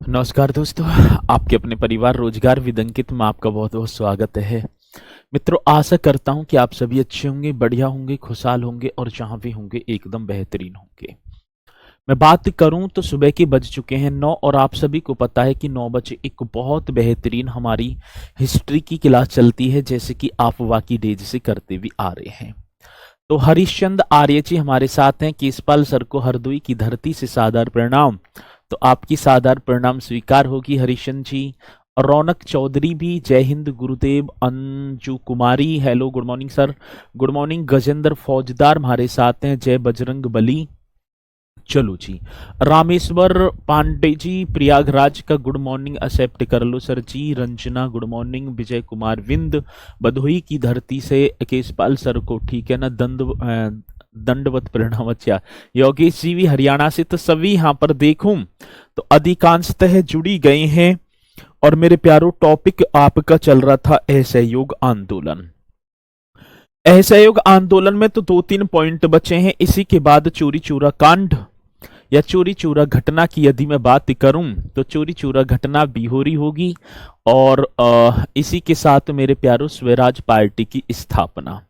नमस्कार दोस्तों, आपके अपने परिवार रोजगार विद अंकित में आपका बहुत बहुत स्वागत है। मित्रों, आशा करता हूं कि आप सभी अच्छे होंगे, बढ़िया होंगे, खुशहाल होंगे और जहां भी होंगे एकदम बेहतरीन होंगे। मैं बात करूं तो सुबह के बज चुके हैं 9 और आप सभी को पता है कि 9 बजे एक बहुत बेहतरीन हमारी हिस्ट्री की क्लास चलती है, जैसे कि आप बाकी डेज से करते भी आ रहे हैं। तो हरिश्चंद्र आर्य जी हमारे साथ हैं। केसपाल सर को हरदोई की धरती से सादर प्रणाम। तो आपकी सादर प्रणाम स्वीकार होगी हरिश्चंद्र जी। रौनक चौधरी भी जय हिंद गुरुदेव। Anju Kumari hello, good morning sir. Good morning. Gajendra Faujdar हमारे साथ हैं। जय बजरंग बली। चलो जी। रामेश्वर पांडे जी प्रयागराज का गुड मॉर्निंग एक्सेप्ट कर लो sir ji. Ranjana good morning. Vijay Kumar Vind Bhadohi की धरती से केसपाल सर को ठीक है ना दंडवत प्रणाम। अच्छा, योगेश जी भी हरियाणा से। तो सभी यहाँ पर देखूं तो अधिकांशतः जुड़ी गए हैं। और मेरे प्यारो, टॉपिक आपका चल रहा था असहयोग आंदोलन। असहयोग आंदोलन में तो 2-3 पॉइंट बचे हैं। इसी के बाद चोरी चूरा कांड या चोरी चूरा घटना की यदि मैं बात करूं तो चोरी चूरा घटना भी हो रही होगी। और इसी के साथ मेरे प्यारो स्वराज पार्टी की स्थापना।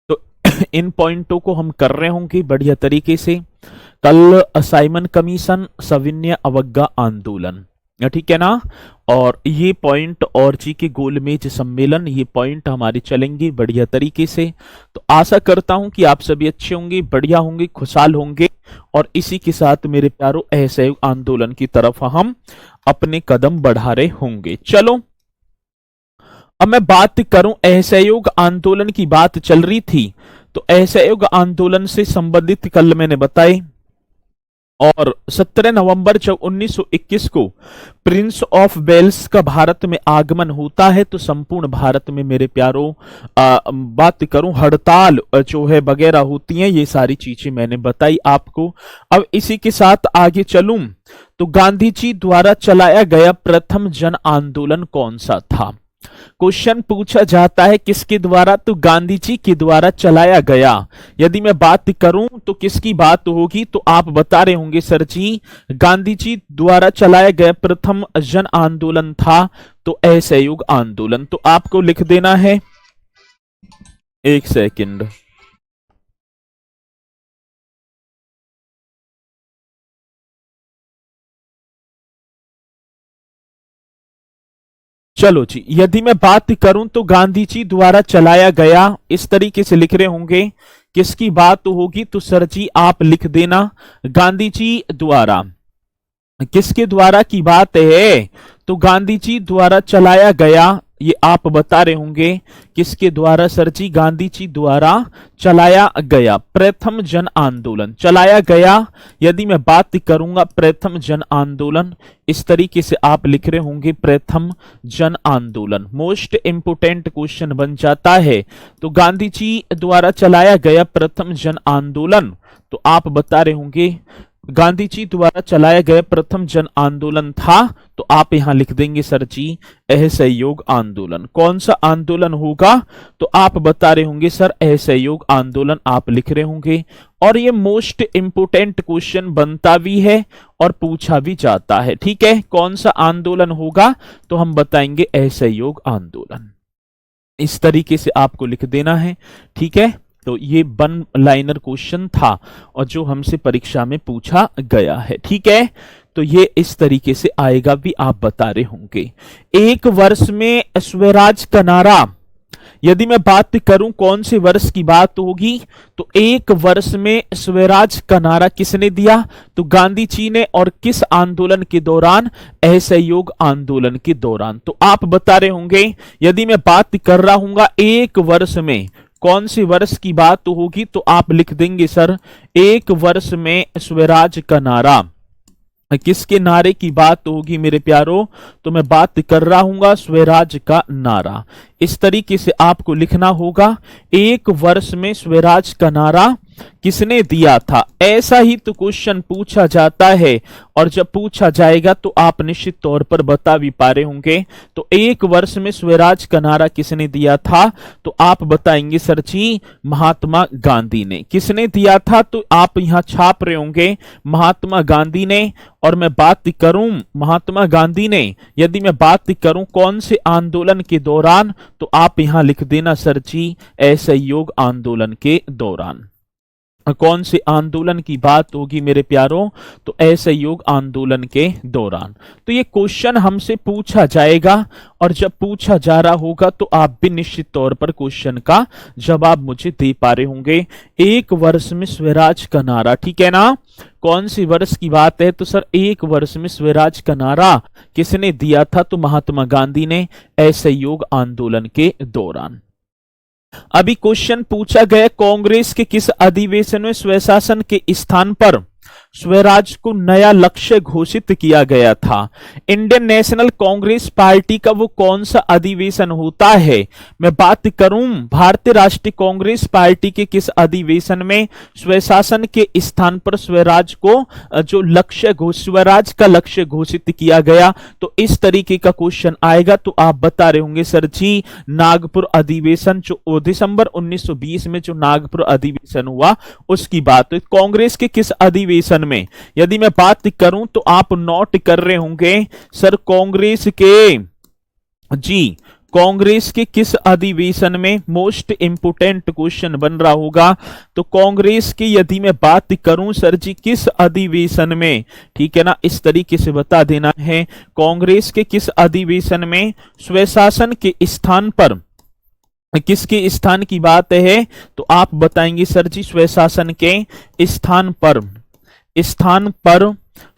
तो इन पॉइंटों को हम कर रहे होंगे बढ़िया तरीके से। कल साइमन कमीशन, सविनय अवज्ञा आंदोलन, ठीक है ना। और ये पॉइंट और जी के गोलमेज सम्मेलन, ये पॉइंट हमारे चलेंगे बढ़िया तरीके से। तो आशा करता हूं कि आप सभी अच्छे होंगे, बढ़िया होंगे, खुशहाल होंगे। और इसी के साथ मेरे प्यारों, असहयोग आंदोलन की तरफ हम अपने कदम बढ़ा रहे होंगे। चलो, अब मैं बात करूं, असहयोग आंदोलन की बात चल रही थी। तो असहयोग आंदोलन से संबंधित कल मैंने बताए। और 17 नवंबर जब 1921 को प्रिंस ऑफ वेल्स का भारत में आगमन होता है, तो संपूर्ण भारत में मेरे प्यारों बात करूं, हड़ताल जो है वगैरह होती हैं। ये सारी चीजें मैंने बताई आपको। अब इसी के साथ आगे चलूं तो गांधी जी द्वारा चलाया गया प्रथम जन आंदोलन कौन सा था। क्वेश्चन पूछा जाता है किसके द्वारा, तो गांधी जी के द्वारा चलाया गया। यदि मैं बात करूं तो किसकी बात होगी, तो आप बता रहे होंगे सर जी गांधी जी द्वारा चलाया गया प्रथम जन आंदोलन था तो असहयोग आंदोलन। तो आपको लिख देना है, एक सेकंड। चलो जी, यदि मैं बात करूं तो गांधी जी द्वारा चलाया गया, इस तरीके से लिख रहे होंगे। किसकी बात होगी, तो सर जी आप लिख देना गांधी जी द्वारा। किसके द्वारा की बात है, तो गांधी जी द्वारा चलाया गया। ये आप बता रहे होंगे किसके द्वारा सर जी, गांधी जी द्वारा चलाया गया प्रथम जन आंदोलन चलाया गया। यदि मैं बात करूंगा प्रथम जन आंदोलन, इस तरीके से आप लिख रहे होंगे प्रथम जन आंदोलन। मोस्ट इंपोर्टेंट क्वेश्चन बन जाता है। तो गांधी जी द्वारा चलाया गया प्रथम जन आंदोलन, तो आप बता रहे होंगे गांधी जी द्वारा चलाया गया प्रथम जन आंदोलन था। तो आप यहां लिख देंगे सर जी असहयोग आंदोलन। कौन सा आंदोलन होगा, तो आप बता रहे होंगे सर असहयोग आंदोलन, आप लिख रहे होंगे। और ये मोस्ट इंपोर्टेंट क्वेश्चन बनता भी है और पूछा भी जाता है। ठीक है, कौन सा आंदोलन होगा, तो हम बताएंगे असहयोग आंदोलन। इस तरीके से आपको लिख देना है। ठीक है, तो ये 1 लाइनर क्वेश्चन था और जो हमसे परीक्षा में पूछा गया है। ठीक है, तो ये इस तरीके से आएगा भी, आप बता रहे होंगे। एक वर्ष में स्वराज का नारा, यदि मैं बात करूं कौन से वर्ष की बात होगी, तो एक वर्ष में स्वराज का नारा किसने दिया, तो गांधी जी ने। और किस आंदोलन के दौरान, असहयोग आंदोलन के दौरान। तो आप बता रहे होंगे, यदि मैं बात कर रहा हूंगा एक वर्ष में, कौन से वर्ष की बात होगी, तो आप लिख देंगे सर एक वर्ष में स्वराज का नारा। किसके नारे की बात होगी मेरे प्यारों, तो मैं बात कर रहा हूंगा स्वराज का नारा। इस तरीके से आपको लिखना होगा, एक वर्ष में स्वराज का नारा किसने दिया था? ऐसा ही तो क्वेश्चन पूछा जाता है, और जब पूछा जाएगा तो आप निश्चित तौर पर बता भी पा रहे होंगे। तो एक वर्ष में स्वराज का नारा किसने दिया था? तो आप बताएंगे सर जी महात्मा गांधी ने। किसने दिया था? तो आप यहां छाप रहे होंगे महात्मा गांधी ने। और मैं बात करूं महात्मा गांधी ने, यदि मैं बात करूं कौन से आंदोलन के दौरान, तो आप यहां लिख देना सर जी असहयोग आंदोलन के दौरान। कौन से आंदोलन की बात होगी मेरे प्यारों? तो असहयोग आंदोलन के दौरान। तो ये क्वेश्चन हमसे पूछा जाएगा, और जब पूछा जा रहा होगा तो आप भी निश्चित तौर पर क्वेश्चन का जवाब मुझे दे पा रहे होंगे। एक वर्ष में स्वराज का नारा, ठीक है ना? कौन सी वर्ष की बात है? तो सर एक वर्ष में स्वराज का नारा किसने दिया था? तो महात्मा गांधी ने, असहयोग आंदोलन के दौरान। अभी क्वेश्चन पूछा गया कांग्रेस के किस अधिवेशन में स्वशासन के स्थान पर स्वराज को नया लक्ष्य घोषित किया गया था? इंडियन नेशनल कांग्रेस पार्टी का वो कौन सा अधिवेशन होता है? मैं बात करूं भारतीय राष्ट्रीय कांग्रेस पार्टी के किस अधिवेशन में स्वशासन के स्थान पर स्वराज को जो लक्ष्य स्वराज का लक्ष्य घोषित किया गया? तो इस तरीके का क्वेश्चन आएगा तो आप बता रहे होंगे सर जी नागपुर अधिवेशन, जो दिसंबर 1920 में जो नागपुर अधिवेशन हुआ उसकी बात। तो कांग्रेस के किस अधिवेशन में, यदि मैं बात करूं तो आप नोट कर रहे होंगे सर कांग्रेस के किस अधिवेशन में? मोस्ट इंपोर्टेंट क्वेश्चन बन रहा होगा। तो कांग्रेस की यदि मैं बात करूं सर जी किस अधिवेशन में, ठीक है ना, इस तरीके से बता देना है। कांग्रेस के किस अधिवेशन में स्वशासन के स्थान पर, किसके स्थान की बात है? तो आप बताएंगे सर जी स्वशासन के स्थान पर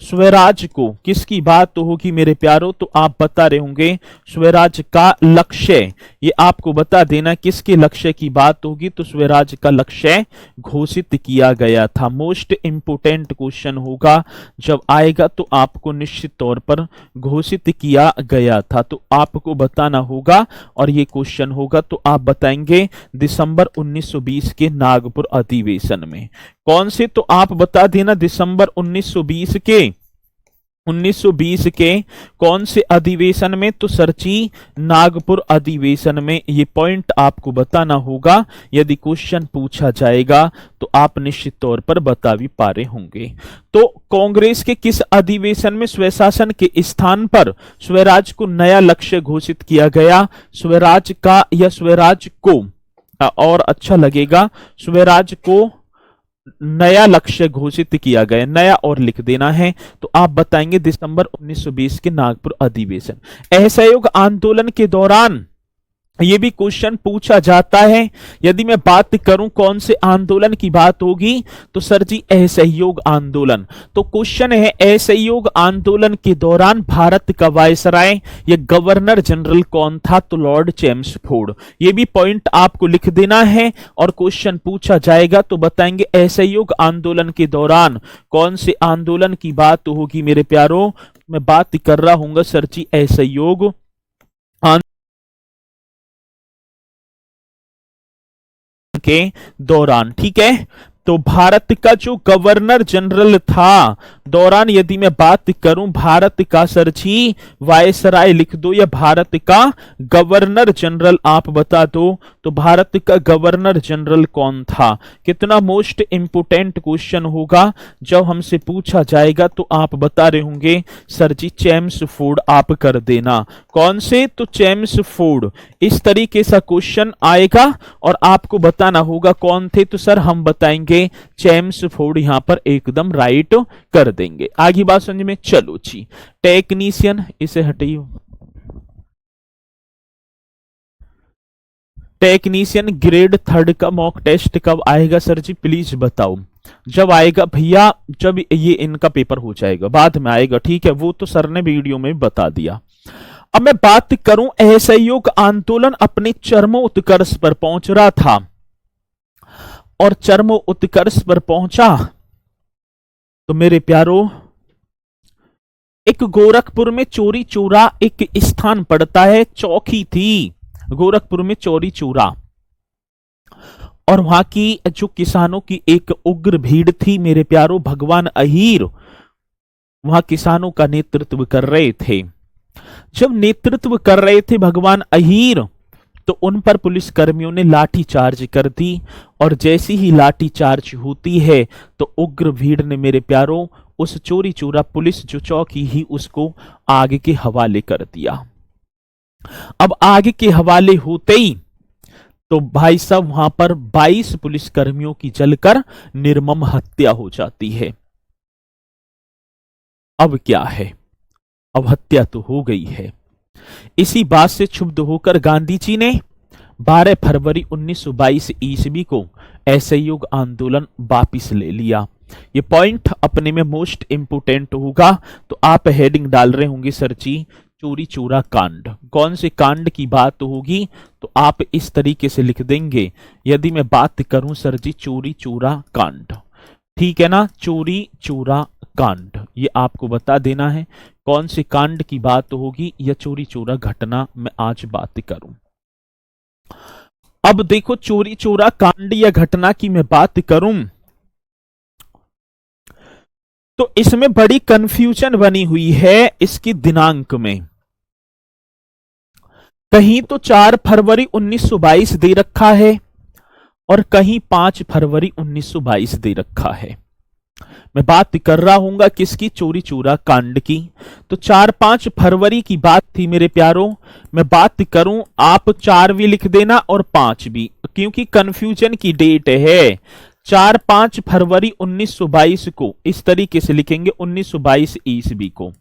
स्वराज को, किसकी बात तो होगी मेरे प्यारों? तो आप बता रहे होंगे स्वराज का लक्ष्य। ये आपको बता देना किसके लक्ष्य की बात होगी? तो स्वराज का लक्ष्य घोषित किया गया था। मोस्ट इंपोर्टेंट क्वेश्चन होगा, जब आएगा तो आपको निश्चित तौर पर घोषित किया गया था, तो आपको बताना होगा। और ये क्वेश्चन होगा तो आप बताएंगे दिसंबर 1920 के नागपुर अधिवेशन में। कौन से? तो आप बता देना दिसंबर 1920 के कौन से अधिवेशन में? तो सर जी नागपुर अधिवेशन में। ये पॉइंट आपको बताना होगा, यदि क्वेश्चन पूछा जाएगा तो आप निश्चित तौर पर बता भी पा रहे होंगे। तो कांग्रेस के किस अधिवेशन में स्वशासन के स्थान पर स्वराज को नया लक्ष्य घोषित किया गया? स्वराज का या स्वराज को, और अच्छा लगेगा, स्वराज को नया लक्ष्य घोषित किया गया। नया और लिख देना है। तो आप बताएंगे दिसंबर 1920 के नागपुर अधिवेशन। असहयोग आंदोलन के दौरान ये भी क्वेश्चन पूछा जाता है। यदि मैं बात करूं कौन से आंदोलन की बात होगी? तो सर जी असहयोग आंदोलन। तो क्वेश्चन है असहयोग आंदोलन के दौरान भारत का वायसराय या गवर्नर जनरल कौन था? तो लॉर्ड चेम्सफोर्ड। ये भी पॉइंट आपको लिख देना है, और क्वेश्चन पूछा जाएगा तो बताएंगे असहयोग आंदोलन के दौरान कौन से आंदोलन की बात होगी मेरे प्यारों? मैं बात कर रहा हूं सर जी असहयोग के दौरान, ठीक है। तो भारत का जो गवर्नर जनरल था दौरान, यदि मैं बात करूं भारत का सर जी वायसराय लिख दो, या भारत का गवर्नर जनरल आप बता दो। तो भारत का गवर्नर जनरल कौन था? कितना मोस्ट इंपोर्टेंट क्वेश्चन होगा, जब हमसे पूछा जाएगा तो आप बता रहे होंगे सर जी चेम्सफोर्ड आप कर देना। कौन से? तो चेम्सफोर्ड। इस तरीके से क्वेश्चन आएगा और आपको बताना होगा कौन थे। तो सर हम बताएंगे चेम्सफोर्ड, यहां पर एकदम राइट कर देंगे। आगे बात समझ में? चलो जी, टेक्नीशियन इसे हटाइए। टेक्नीशियन ग्रेड 3 का मॉक टेस्ट कब आएगा सर जी? प्लीज बताओ। जब आएगा भैया, जब ये इनका पेपर हो जाएगा, बाद में आएगा, ठीक है। वो तो सर ने वीडियो में बता दिया। अब मैं बात करूं असहयोग आंदोलन अपने चरमोत्कर्ष पर पहुंच रहा था, और चरमोत्कर्ष पर पहुंचा तो मेरे प्यारों एक गोरखपुर में चोरी चोरा एक स्थान पड़ता है, चौकी थी गोरखपुर में चोरी चोरा। और वहां की जो किसानों की एक उग्र भीड़ थी मेरे प्यारो, भगवान अहीर वहां किसानों का नेतृत्व कर रहे थे। जब नेतृत्व कर रहे थे भगवान अहीर, तो उन पर पुलिस कर्मियों ने लाठी चार्ज कर दी, और जैसी ही लाठी चार्ज होती है तो उग्र भीड़ ने मेरे प्यारों उस चोरी चोरा पुलिस जो चौकी ही उसको आग के हवाले कर दिया। अब आग के हवाले होते ही तो भाई साहब वहां पर 22 पुलिस कर्मियों की जलकर निर्मम हत्या हो जाती है। अब क्या है, अब हत्या तो हो गई है। इसी बात से क्षुब्ध होकर गांधी जी ने 12 फरवरी 1922 ईस्वी को असहयोग आंदोलन वापिस ले लिया। ये पॉइंट अपने में मोस्ट इंपोर्टेंट होगा, तो आप हेडिंग डाल रहे होंगे सर जी चोरी चोरा कांड, कौन से कांड की बात होगी, तो आप इस तरीके से लिख देंगे। यदि मैं बात करूं सर जी चोरी चोरा कांड, ठीक है ना, चोरी चोरा कांड, ये आपको बता देना है कौन से कांड की बात होगी या चोरी चोरा घटना मैं आज बात करूं। अब देखो चोरी चोरा कांड या घटना की मैं बात करूं तो इसमें बड़ी कंफ्यूजन बनी हुई है इसकी दिनांक में। कहीं तो 4 फरवरी 1922 दे रखा है और कहीं 5 फरवरी 1922 दे रखा है। मैं बात कर रहा हूंगा किसकी, चोरी चोरा कांड की। तो 4-5 फरवरी की बात थी मेरे प्यारों। मैं बात करूं, आप 4 भी लिख देना और 5 भी, क्योंकि कंफ्यूजन की डेट है। 4-5 फरवरी 1922 को इस तरीके से लिखेंगे, 1922 ईस्वी को।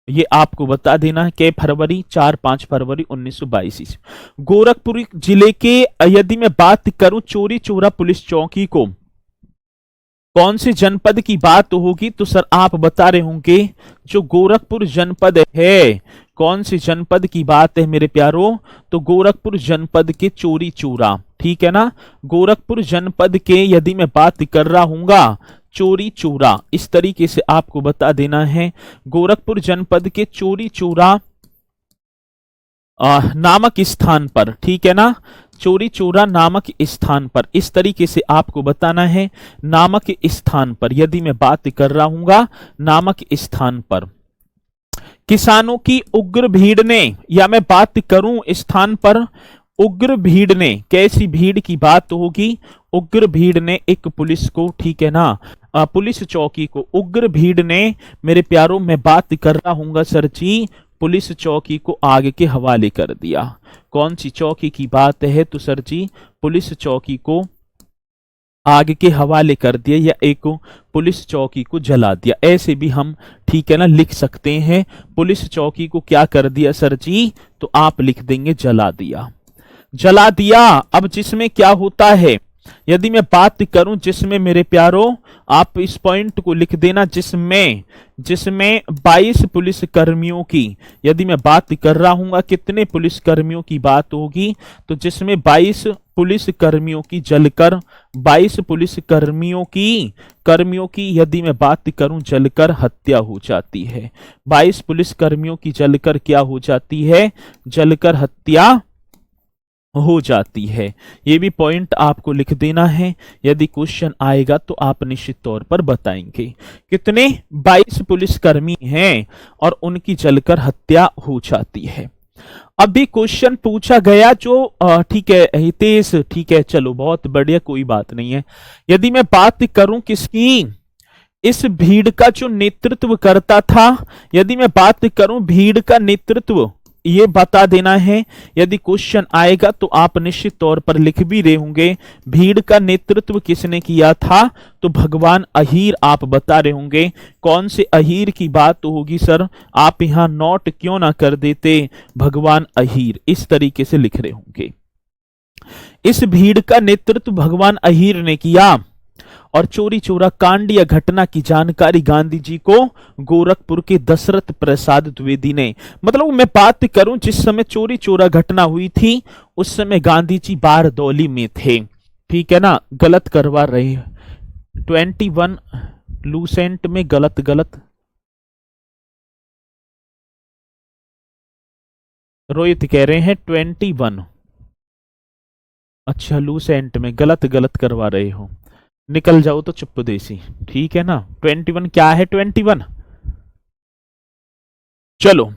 ये आपको बता देना है कि फरवरी 4-5 फरवरी 1922 ईस्वी। गोरखपुर जिले के यदि मैं बात करूं चोरी चोरा पुलिस चौकी को कौन से जनपद की बात होगी, तो सर आप बता रहे होंगे जो गोरखपुर जनपद है, कौन से जनपद की बात है मेरे प्यारों, तो गोरखपुर जनपद के चोरी चोरा, ठीक है ना। गोरखपुर जनपद के यदि मैं बात कर रहा हूंगा चोरी चोरा, इस तरीके से आपको बता देना है गोरखपुर जनपद के चोरी चोरा नामक स्थान पर, ठीक है ना, चोरी चोरा नामक स्थान पर, इस तरीके से आपको बताना है नामक स्थान पर। यदि मैं बात कर रहा हूंगा नामक स्थान पर किसानों की उग्र भीड़ ने, या मैं बात करूं स्थान पर उग्र भीड़ ने, कैसी भीड़ की बात होगी, उग्र भीड़ ने एक पुलिस को, ठीक है ना, पुलिस चौकी को उग्र भीड़ ने मेरे प्यारों में बात कर रहा हूंगा सर जी पुलिस चौकी को आग के हवाले कर दिया। कौन सी चौकी की बात है, तो सर जी पुलिस चौकी को आग के हवाले कर दिया या एक पुलिस चौकी को जला दिया, ऐसे भी हम ठीक है ना लिख सकते हैं। पुलिस चौकी को क्या कर दिया सर जी, तो आप लिख देंगे जला दिया, जला दिया। अब जिसमें क्या होता है, यदि मैं बात करूं जिसमें मेरे प्यारों, आप इस पॉइंट को लिख देना, जिसमें 22 पुलिस कर्मियों की, यदि मैं बात कर रहा हूंगा कितने पुलिस कर्मियों की बात होगी, तो जिसमें 22 पुलिस कर्मियों की जलकर, 22 पुलिस कर्मियों की यदि मैं बात करूं जलकर हत्या हो जाती है। 22 पुलिस कर्मियों की जलकर क्या हो जाती है, जलकर हत्या हो जाती है। ये भी पॉइंट आपको लिख देना है, यदि क्वेश्चन आएगा तो आप निश्चित तौर पर बताएंगे। कितने 22 पुलिसकर्मी हैं और उनकी जलकर हत्या हो जाती है। अभी क्वेश्चन पूछा गया जो ठीक है हितेश, ठीक है चलो बहुत बढ़िया, कोई बात नहीं है। यदि मैं बात करूं किसकी, इस भीड़ का जो नेतृत्व करता था, यदि मैं बात करूं भीड़ का नेतृत्व, ये बता देना है। यदि क्वेश्चन आएगा तो आप निश्चित तौर पर लिख भी रहे होंगे भीड़ का नेतृत्व किसने किया था, तो भगवान अहीर आप बता रहे होंगे। कौन से अहीर की बात तो होगी सर, आप यहां नोट क्यों ना कर देते, भगवान अहीर, इस तरीके से लिख रहे होंगे। इस भीड़ का नेतृत्व भगवान अहीर ने किया और चोरी चोरा कांड या घटना की जानकारी गांधी जी को गोरखपुर के दशरथ प्रसाद द्विवेदी ने, मतलब मैं बात करूं जिस समय चोरी चोरा घटना हुई थी उस समय गांधी जी बारदौली में थे, ठीक है ना, गलत करवा रहे 21 लूसेंट में गलत रोहित कह रहे हैं 21 अच्छा, लूसेंट में गलत गलत करवा रहे हो, निकल जाओ तो चुप देसी। ठीक है ना, 21 क्या है 21। चलो,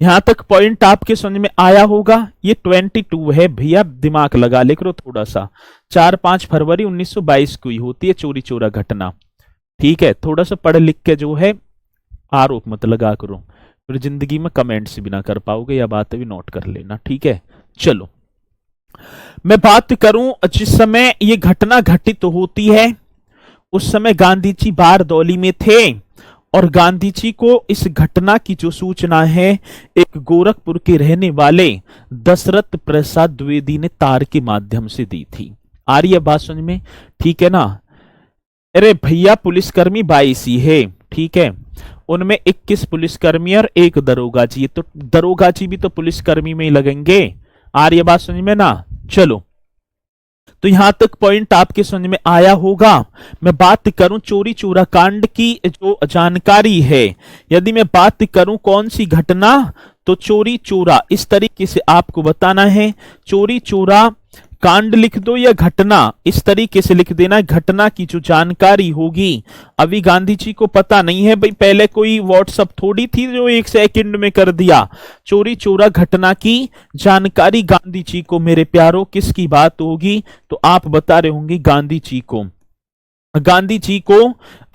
यहां तक पॉइंट आपके समझ में आया होगा। ये 22 है भैया, दिमाग लगा ले करो थोड़ा सा। 4-5 फरवरी 1922 को ही होती है चोरी चोरा घटना। ठीक है, थोड़ा सा पढ़ लिख के जो है आरोप मत लगा करो, फिर जिंदगी में कमेंट्स भी ना कर पाओगे, या बात भी नोट कर लेना। ठीक है, चलो मैं बात करूं जिस समय ये घटना घटित होती है, उस समय गांधी जी बारदौली में थे, और गांधी जी को इस घटना की जो सूचना है एक गोरखपुर के रहने वाले दशरथ प्रसाद द्विवेदी ने तार के माध्यम से दी थी। आ रही है बात समझ में? ठीक है ना। अरे भैया, पुलिसकर्मी 22 ही है, ठीक है, उनमें 21 पुलिसकर्मी और एक दरोगा जी, तो दरोगा जी भी तो पुलिसकर्मी में ही लगेंगे। आ रही है बात समझ में ना? चलो, तो यहां तक पॉइंट आपके समझ में आया होगा। मैं बात करूं चोरी चोरा कांड की जो जानकारी है, यदि मैं बात करूं कौन सी घटना, तो चोरी चोरा इस तरीके से आपको बताना है। चोरी चोरा कांड लिख दो या घटना, इस तरीके से लिख देना। घटना की जो जानकारी होगी, अभी गांधी जी को पता नहीं है भाई, पहले कोई व्हाट्सएप थोड़ी थी जो 1 सेकंड में कर दिया। चोरी चोरा घटना की जानकारी गांधी जी को मेरे प्यारो किसकी बात होगी, तो आप बता रहे होंगे गांधी जी को। गांधी जी को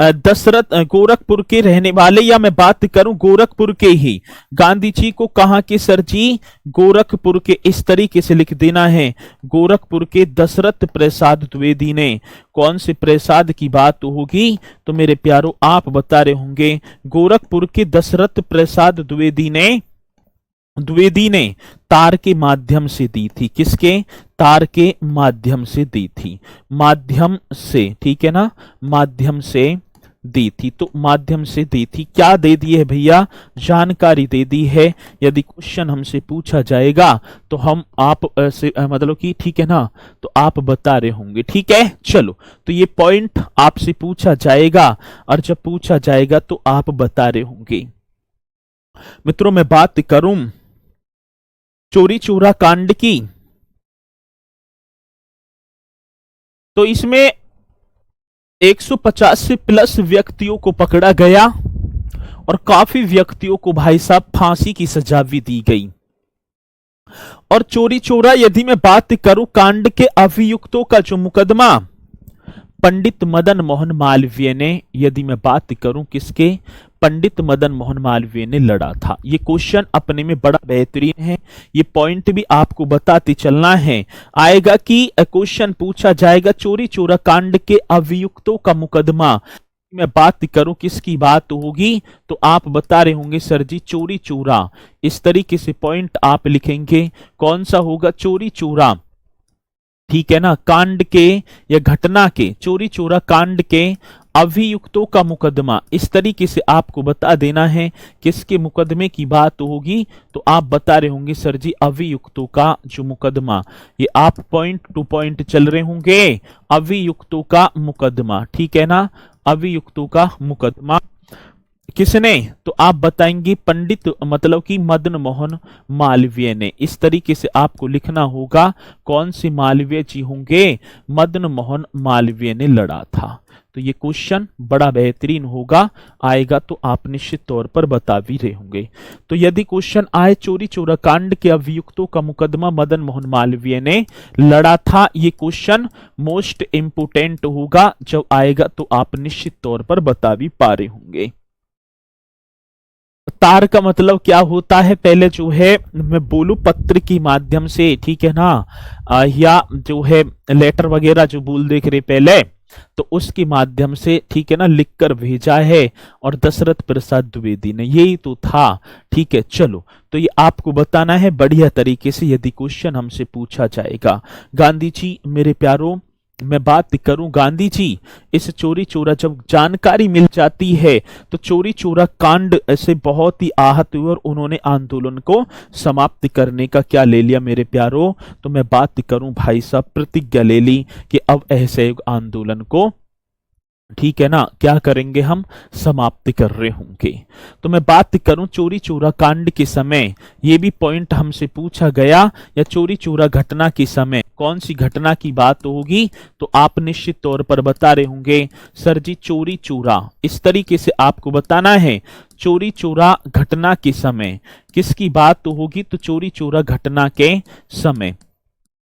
दशरथ गोरखपुर के रहने वाले, या मैं बात करूं गोरखपुर के ही, गांधी जी को कहां के सर जी? गोरखपुर के। इस तरीके से लिख देना है, गोरखपुर के दशरथ प्रसाद द्विवेदी ने। कौन से प्रसाद की बात होगी, तो मेरे प्यारो आप बता रहे होंगे गोरखपुर के दशरथ प्रसाद द्विवेदी ने तार के माध्यम से दी थी। किसके? तार के माध्यम से दी थी, माध्यम से, ठीक है ना, माध्यम से दी थी। तो माध्यम से दी थी, क्या दे दी है भैया? जानकारी दे दी है। यदि क्वेश्चन हमसे पूछा जाएगा तो हम आप से मतलब कि, ठीक है ना, तो आप बता रहे होंगे। ठीक है, चलो, तो ये पॉइंट आपसे पूछा जाएगा, और जब पूछा जाएगा तो आप बता रहे होंगे। मित्रों, मैं बात करूं चोरी चोरा कांड की, तो इसमें 150 से प्लस व्यक्तियों को पकड़ा गया, और काफी व्यक्तियों को भाई साहब फांसी की सजा भी दी गई। और चोरी चोरा यदि मैं बात करूं कांड के अभियुक्तों का जो मुकदमा पंडित मदन मोहन मालवीय ने, यदि मैं बात करूं किसके? पंडित मदन मोहन मालवीय ने लड़ा था। ये क्वेश्चन अपने में बड़ा बेहतरीन है, ये पॉइंट भी आपको बताते चलना है। आएगा कि क्वेश्चन पूछा जाएगा चोरी चोरा कांड के अभियुक्तों का मुकदमा, मैं बात करूं किसकी बात होगी, तो आप बता रहे होंगे सर जी चोरी चोरा। इस तरीके से पॉइंट आप लिखेंगे, कौन सा होगा? चोरी चोरा, ठीक है ना, कांड के या घटना के, चोरी चोरा कांड के अभियुक्तों का मुकदमा। इस तरीके से आपको बता देना है किसके मुकदमे की बात होगी, तो आप बता रहे होंगे सर जी अभियुक्तों का जो मुकदमा। ये आप पॉइंट टू पॉइंट चल रहे होंगे, अभियुक्तों का मुकदमा, ठीक है ना, अभियुक्तों का मुकदमा किसने? तो आप बताएंगे पंडित मतलब कि मदन मोहन मालवीय ने। इस तरीके से आपको लिखना होगा, कौन से मालवीय जी होंगे? मदन मोहन मालवीय ने लड़ा था। तो ये क्वेश्चन बड़ा बेहतरीन होगा, आएगा तो आप निश्चित तौर पर बता भी रहे होंगे। तो यदि क्वेश्चन आए चोरी चोरा कांड के अभियुक्तों का मुकदमा मदन मोहन मालवीय ने लड़ा था, ये क्वेश्चन मोस्ट इंपोर्टेंट होगा। जब आएगा तो आप निश्चित तौर पर बता भी पा रहे होंगे। तार का मतलब क्या होता है? पहले जो है मैं बोलूं पत्र की माध्यम से, ठीक है ना, या जो है लेटर वगैरह जो बोल देख रहे पहले, तो उसके माध्यम से, ठीक है ना, लिखकर भेजा है, और दशरथ प्रसाद द्विवेदी ने, यही तो था। ठीक है, चलो, तो ये आपको बताना है बढ़िया तरीके से, यदि क्वेश्चन हमसे पूछा जाएगा। गांधी जी मेरे प्यारों, मैं बात करूं गांधी जी, इस चोरी चोरा जब जानकारी मिल जाती है, तो चोरी चोरा कांड ऐसे बहुत ही आहत हुए, और उन्होंने आंदोलन को समाप्त करने का क्या ले लिया मेरे प्यारों? तो मैं बात करूं भाई साहब प्रतिज्ञा ले ली कि अब असहयोग आंदोलन को ठीक है ना, क्या करेंगे हम, समाप्त कर रहे होंगे। तो मैं बात करूं चोरी चोरा कांड के समय, ये भी पॉइंट हमसे पूछा गया, या चोरी चोरा घटना के समय कौन सी घटना की बात होगी, तो आप निश्चित तौर पर बता रहे होंगे सर जी चोरी चोरा। इस तरीके से आपको बताना है चोरी चोरा घटना के समय किसकी बात होगी, तो चोरी चोरा घटना के समय।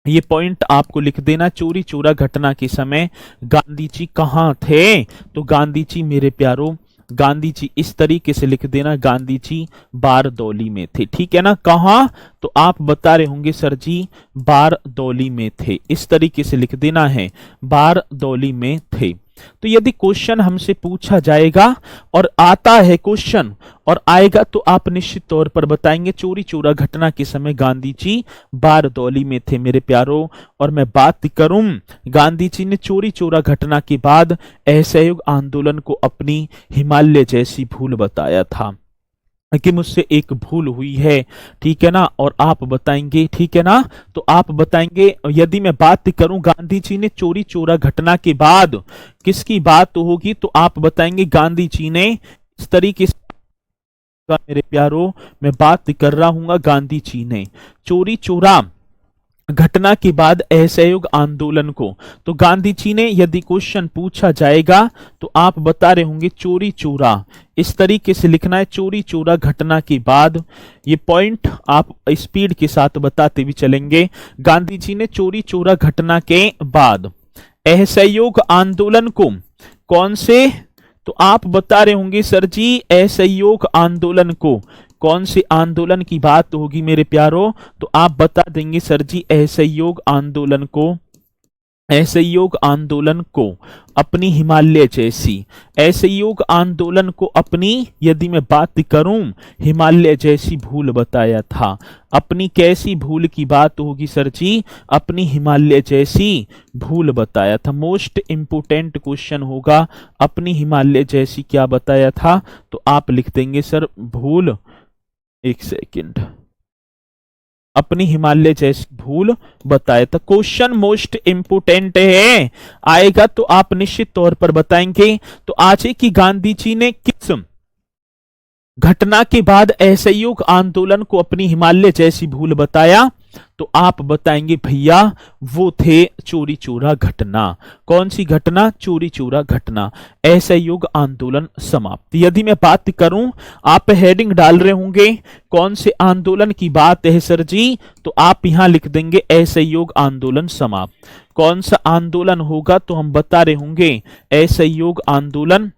ये पॉइंट आपको लिख देना, चोरी चोरा घटना के समय गांधी जी कहाँ थे, तो गांधी जी मेरे प्यारों, गांधी जी इस तरीके से लिख देना, गांधी जी बारदौली में थे। ठीक है ना, कहाँ, तो आप बता रहे होंगे सर जी बारदौली में थे, इस तरीके से लिख देना है, बारदौली में थे। तो यदि क्वेश्चन हमसे पूछा जाएगा और आता है क्वेश्चन और आएगा, तो आप निश्चित तौर पर बताएंगे चोरी चोरा घटना के समय गांधी जी बारदौली में थे मेरे प्यारों। और मैं बात करूं, गांधी जी ने चोरी चोरा घटना के बाद असहयोग आंदोलन को अपनी हिमालय जैसी भूल बताया था कि मुझसे एक भूल हुई है। ठीक है ना, और आप बताएंगे, ठीक है ना, तो आप बताएंगे, यदि मैं बात करूं गांधी जी ने चोरी चोरा घटना के बाद किसकी बात होगी, तो आप बताएंगे गांधी जी ने इस तरीके से, मेरे प्यारों मैं बात कर रहा हूं गांधी जी ने चोरी चोरा घटना के बाद असहयोग आंदोलन को, तो गांधी जी ने, यदि क्वेश्चन पूछा जाएगा तो आप बता रहे होंगे चोरी चोरा, इस तरीके से लिखना है चोरी चोरा घटना के बाद। ये पॉइंट आप स्पीड के साथ बताते भी चलेंगे, गांधी जी ने चोरी चोरा घटना के बाद असहयोग आंदोलन को कौन से, तो आप बता रहे होंगे सर जी असहयोग आंदोलन को, कौन से आंदोलन की बात होगी मेरे प्यारों, तो आप बता देंगे सर जी असहयोग आंदोलन को, असहयोग आंदोलन को अपनी हिमालय जैसी, असहयोग आंदोलन को अपनी, यदि मैं बात करूं हिमालय जैसी भूल बताया था। अपनी कैसी भूल की बात होगी सर जी, अपनी हिमालय जैसी भूल बताया था। मोस्ट इंपोर्टेंट क्वेश्चन होगा, अपनी हिमालय जैसी क्या बताया था, तो आप लिख देंगे सर भूल, एक सेकंड, अपनी हिमालय जैसी भूल बताया था। क्वेश्चन मोस्ट इंपोर्टेंट है, आएगा तो आप निश्चित तौर पर बताएंगे। तो आज है कि गांधी जी ने किस घटना के बाद असहयोग आंदोलन को अपनी हिमालय जैसी भूल बताया, तो आप बताएंगे भैया वो थे चोरी चोरा घटना। कौन सी घटना, चोरी चोरा घटना, असहयोग आंदोलन समाप्त। यदि मैं बात करूं, आप हेडिंग डाल रहे होंगे कौन से आंदोलन की बात है सर जी, तो आप यहां लिख देंगे असहयोग आंदोलन समाप्त। कौन सा आंदोलन होगा, तो हम बता रहे होंगे असहयोग आंदोलन,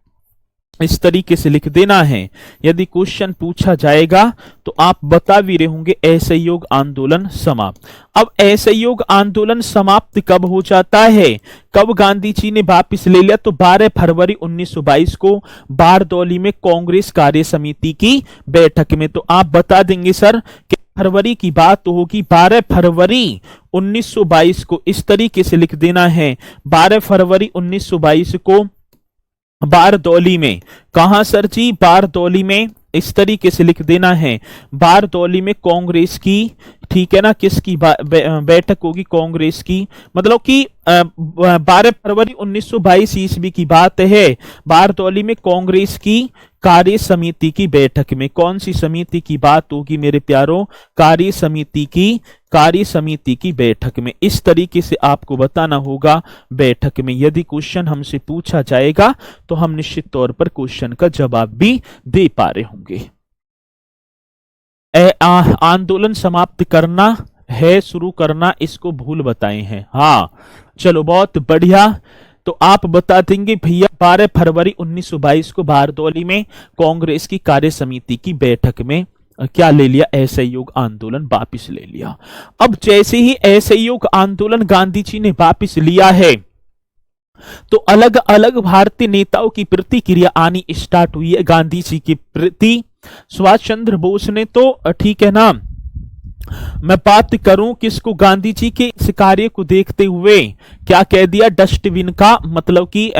इस तरीके से लिख देना है। यदि क्वेश्चन पूछा जाएगा तो आप बता भी रहे होंगे असहयोग आंदोलन समाप्त। अब असहयोग आंदोलन समाप्त कब हो जाता है, कब गांधी जी ने वापस ले लिया, तो 12 फरवरी 1922 को बारदौली में कांग्रेस कार्य समिति की बैठक में। तो आप बता देंगे सर कि फरवरी की बात होगी, 12 फरवरी 1922 को, इस तरीके से लिख देना है 12 फरवरी 1922 को बारदौली में। कहां सर जी, बारदौली में, इस तरीके से लिख देना है बारदौली में कांग्रेस की, ठीक है ना, किसकी बैठक होगी, कांग्रेस की। मतलब कि 12 फरवरी 1922 ईस्वी की बात है, बारदौली में कांग्रेस की कार्य समिति की बैठक में। कौन सी समिति की बात होगी मेरे प्यारों, कार्य समिति की बैठक में। इस तरीके से आपको बताना होगा बैठक में। यदि क्वेश्चन हमसे पूछा जाएगा तो हम निश्चित तौर पर क्वेश्चन का जवाब भी दे पा रहे होंगे। आंदोलन समाप्त करना है, शुरू करना, इसको भूल बताए हैं। हाँ चलो बहुत बढ़िया। तो आप बता देंगे भैया 12 फरवरी 1922 को बारदौली में कांग्रेस की कार्य समिति की बैठक में क्या ले लिया, असहयोग आंदोलन वापिस ले लिया। अब जैसे ही असहयोग आंदोलन गांधी जी ने वापिस लिया है, तो अलग अलग भारतीय नेताओं की प्रतिक्रिया आनी स्टार्ट हुई है गांधी जी के प्रति। सुभाष चंद्र बोस ने तो, ठीक है ना, मैं बात करूं किसको, गांधी जी के इस कार्य को देखते हुए क्या कह दिया, डस्टबिन का, मतलब कि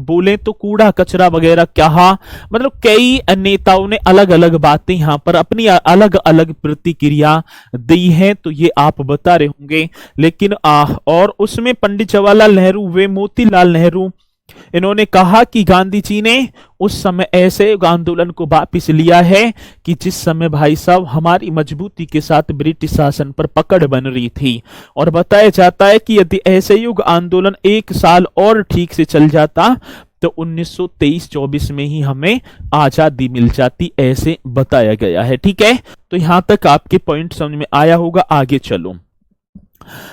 बोले तो कूड़ा कचरा वगैरह कहा। मतलब कई नेताओं ने अलग अलग बातें यहां पर अपनी अलग अलग प्रतिक्रिया दी है, तो ये आप बता रहे होंगे। लेकिन और उसमें पंडित जवाहरलाल नेहरू व मोतीलाल नेहरू इन्होंने कहा कि गांधी जी ने उस समय ऐसे आंदोलन को वापस लिया है कि जिस समय भाई साहब हमारी मजबूती के साथ ब्रिटिश शासन पर पकड़ बन रही थी। और बताया जाता है कि यदि ऐसे युग आंदोलन 1 साल और ठीक से चल जाता तो 1923-24 में ही हमें आजादी मिल जाती, ऐसे बताया गया है। ठीक है, तो यहां तक आपके पॉइंट समझ में आया होगा। आगे चलो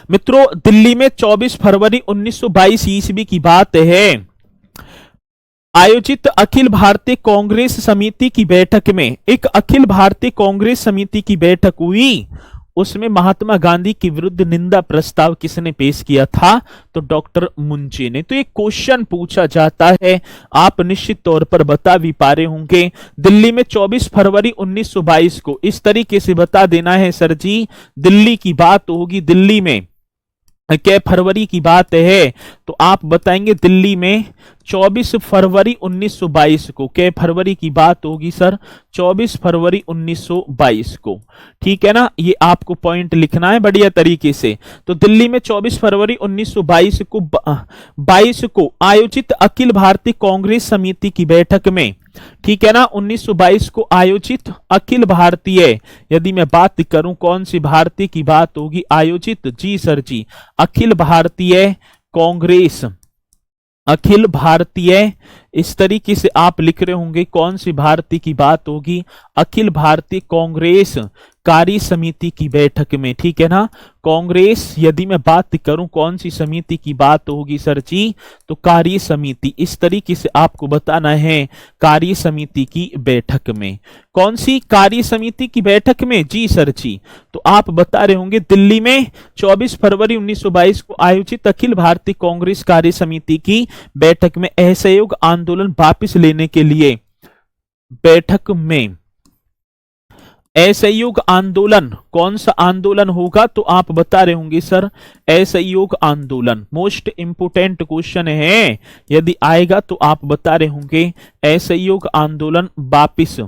मित्रों, दिल्ली में 24 फरवरी 1922 ईस्वी की बात है, आयोजित अखिल भारतीय कांग्रेस समिति की बैठक में एक अखिल भारतीय कांग्रेस समिति की बैठक हुई। उसमें महात्मा गांधी के विरुद्ध निंदा प्रस्ताव किसने पेश किया था? तो डॉक्टर मुंजे ने। तो एक क्वेश्चन पूछा जाता है, आप निश्चित तौर पर बता भी पा रहे होंगे। दिल्ली में 24 फरवरी 1922 को इस तरीके से बता देना है सर जी, दिल्ली की बात होगी। दिल्ली में क्या फरवरी की बात है? तो आप बताएंगे दिल्ली में 24 फरवरी 1922 को। क्या फरवरी की बात होगी सर? 24 फरवरी 1922 को। ठीक है ना, ये आपको पॉइंट लिखना है बढ़िया तरीके से। तो दिल्ली में 24 फरवरी 1922 को 22 को आयोजित अखिल भारतीय कांग्रेस समिति की बैठक में, ठीक है ना, 1922 को आयोजित अखिल भारतीय, यदि मैं बात करूं कौन सी भारतीय की बात होगी? आयोजित, जी सर जी, अखिल भारतीय कांग्रेस, अखिल भारतीय, इस तरीके से आप लिख रहे होंगे। कौन सी भारतीय की बात होगी? अखिल भारतीय कांग्रेस कार्य समिति की बैठक में। ठीक है ना, कांग्रेस, यदि मैं बात करूं कौन सी समिति की बात होगी सर जी? तो कार्य समिति, इस तरीके से आपको बताना है, कार्य समिति की बैठक में। कौन सी कार्य समिति की बैठक में? जी सर जी, तो आप बता रहे होंगे दिल्ली में 24 फरवरी 1922 को आयोजित अखिल भारतीय कांग्रेस कार्य समिति की बैठक में असहयोग आंदोलन वापस लेने के लिए, बैठक में असहयोग आंदोलन, कौन सा आंदोलन होगा? तो आप बता रहे होंगे सर असहयोग आंदोलन। मोस्ट इंपोर्टेंट क्वेश्चन है, यदि आएगा तो आप बता रहे होंगे असहयोग आंदोलन वापिस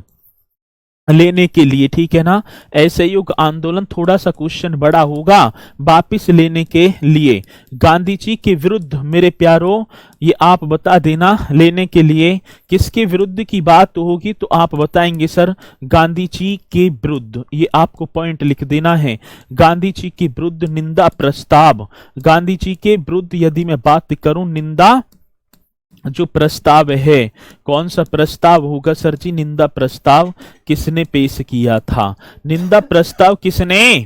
लेने के लिए। ठीक है ना, असहयोग आंदोलन, थोड़ा सा क्वेश्चन बड़ा होगा, वापिस लेने के लिए। गांधी जी के विरुद्ध मेरे प्यारों, ये आप बता देना, लेने के लिए किसके विरुद्ध की बात होगी? तो आप बताएंगे सर गांधी जी के विरुद्ध, ये आपको पॉइंट लिख देना है। गांधी जी के विरुद्ध निंदा प्रस्ताव, गांधी जी के विरुद्ध यदि मैं बात करूं निंदा जो प्रस्ताव है, कौन सा प्रस्ताव होगा सर जी? निंदा प्रस्ताव किसने पेश किया था? निंदा प्रस्ताव किसने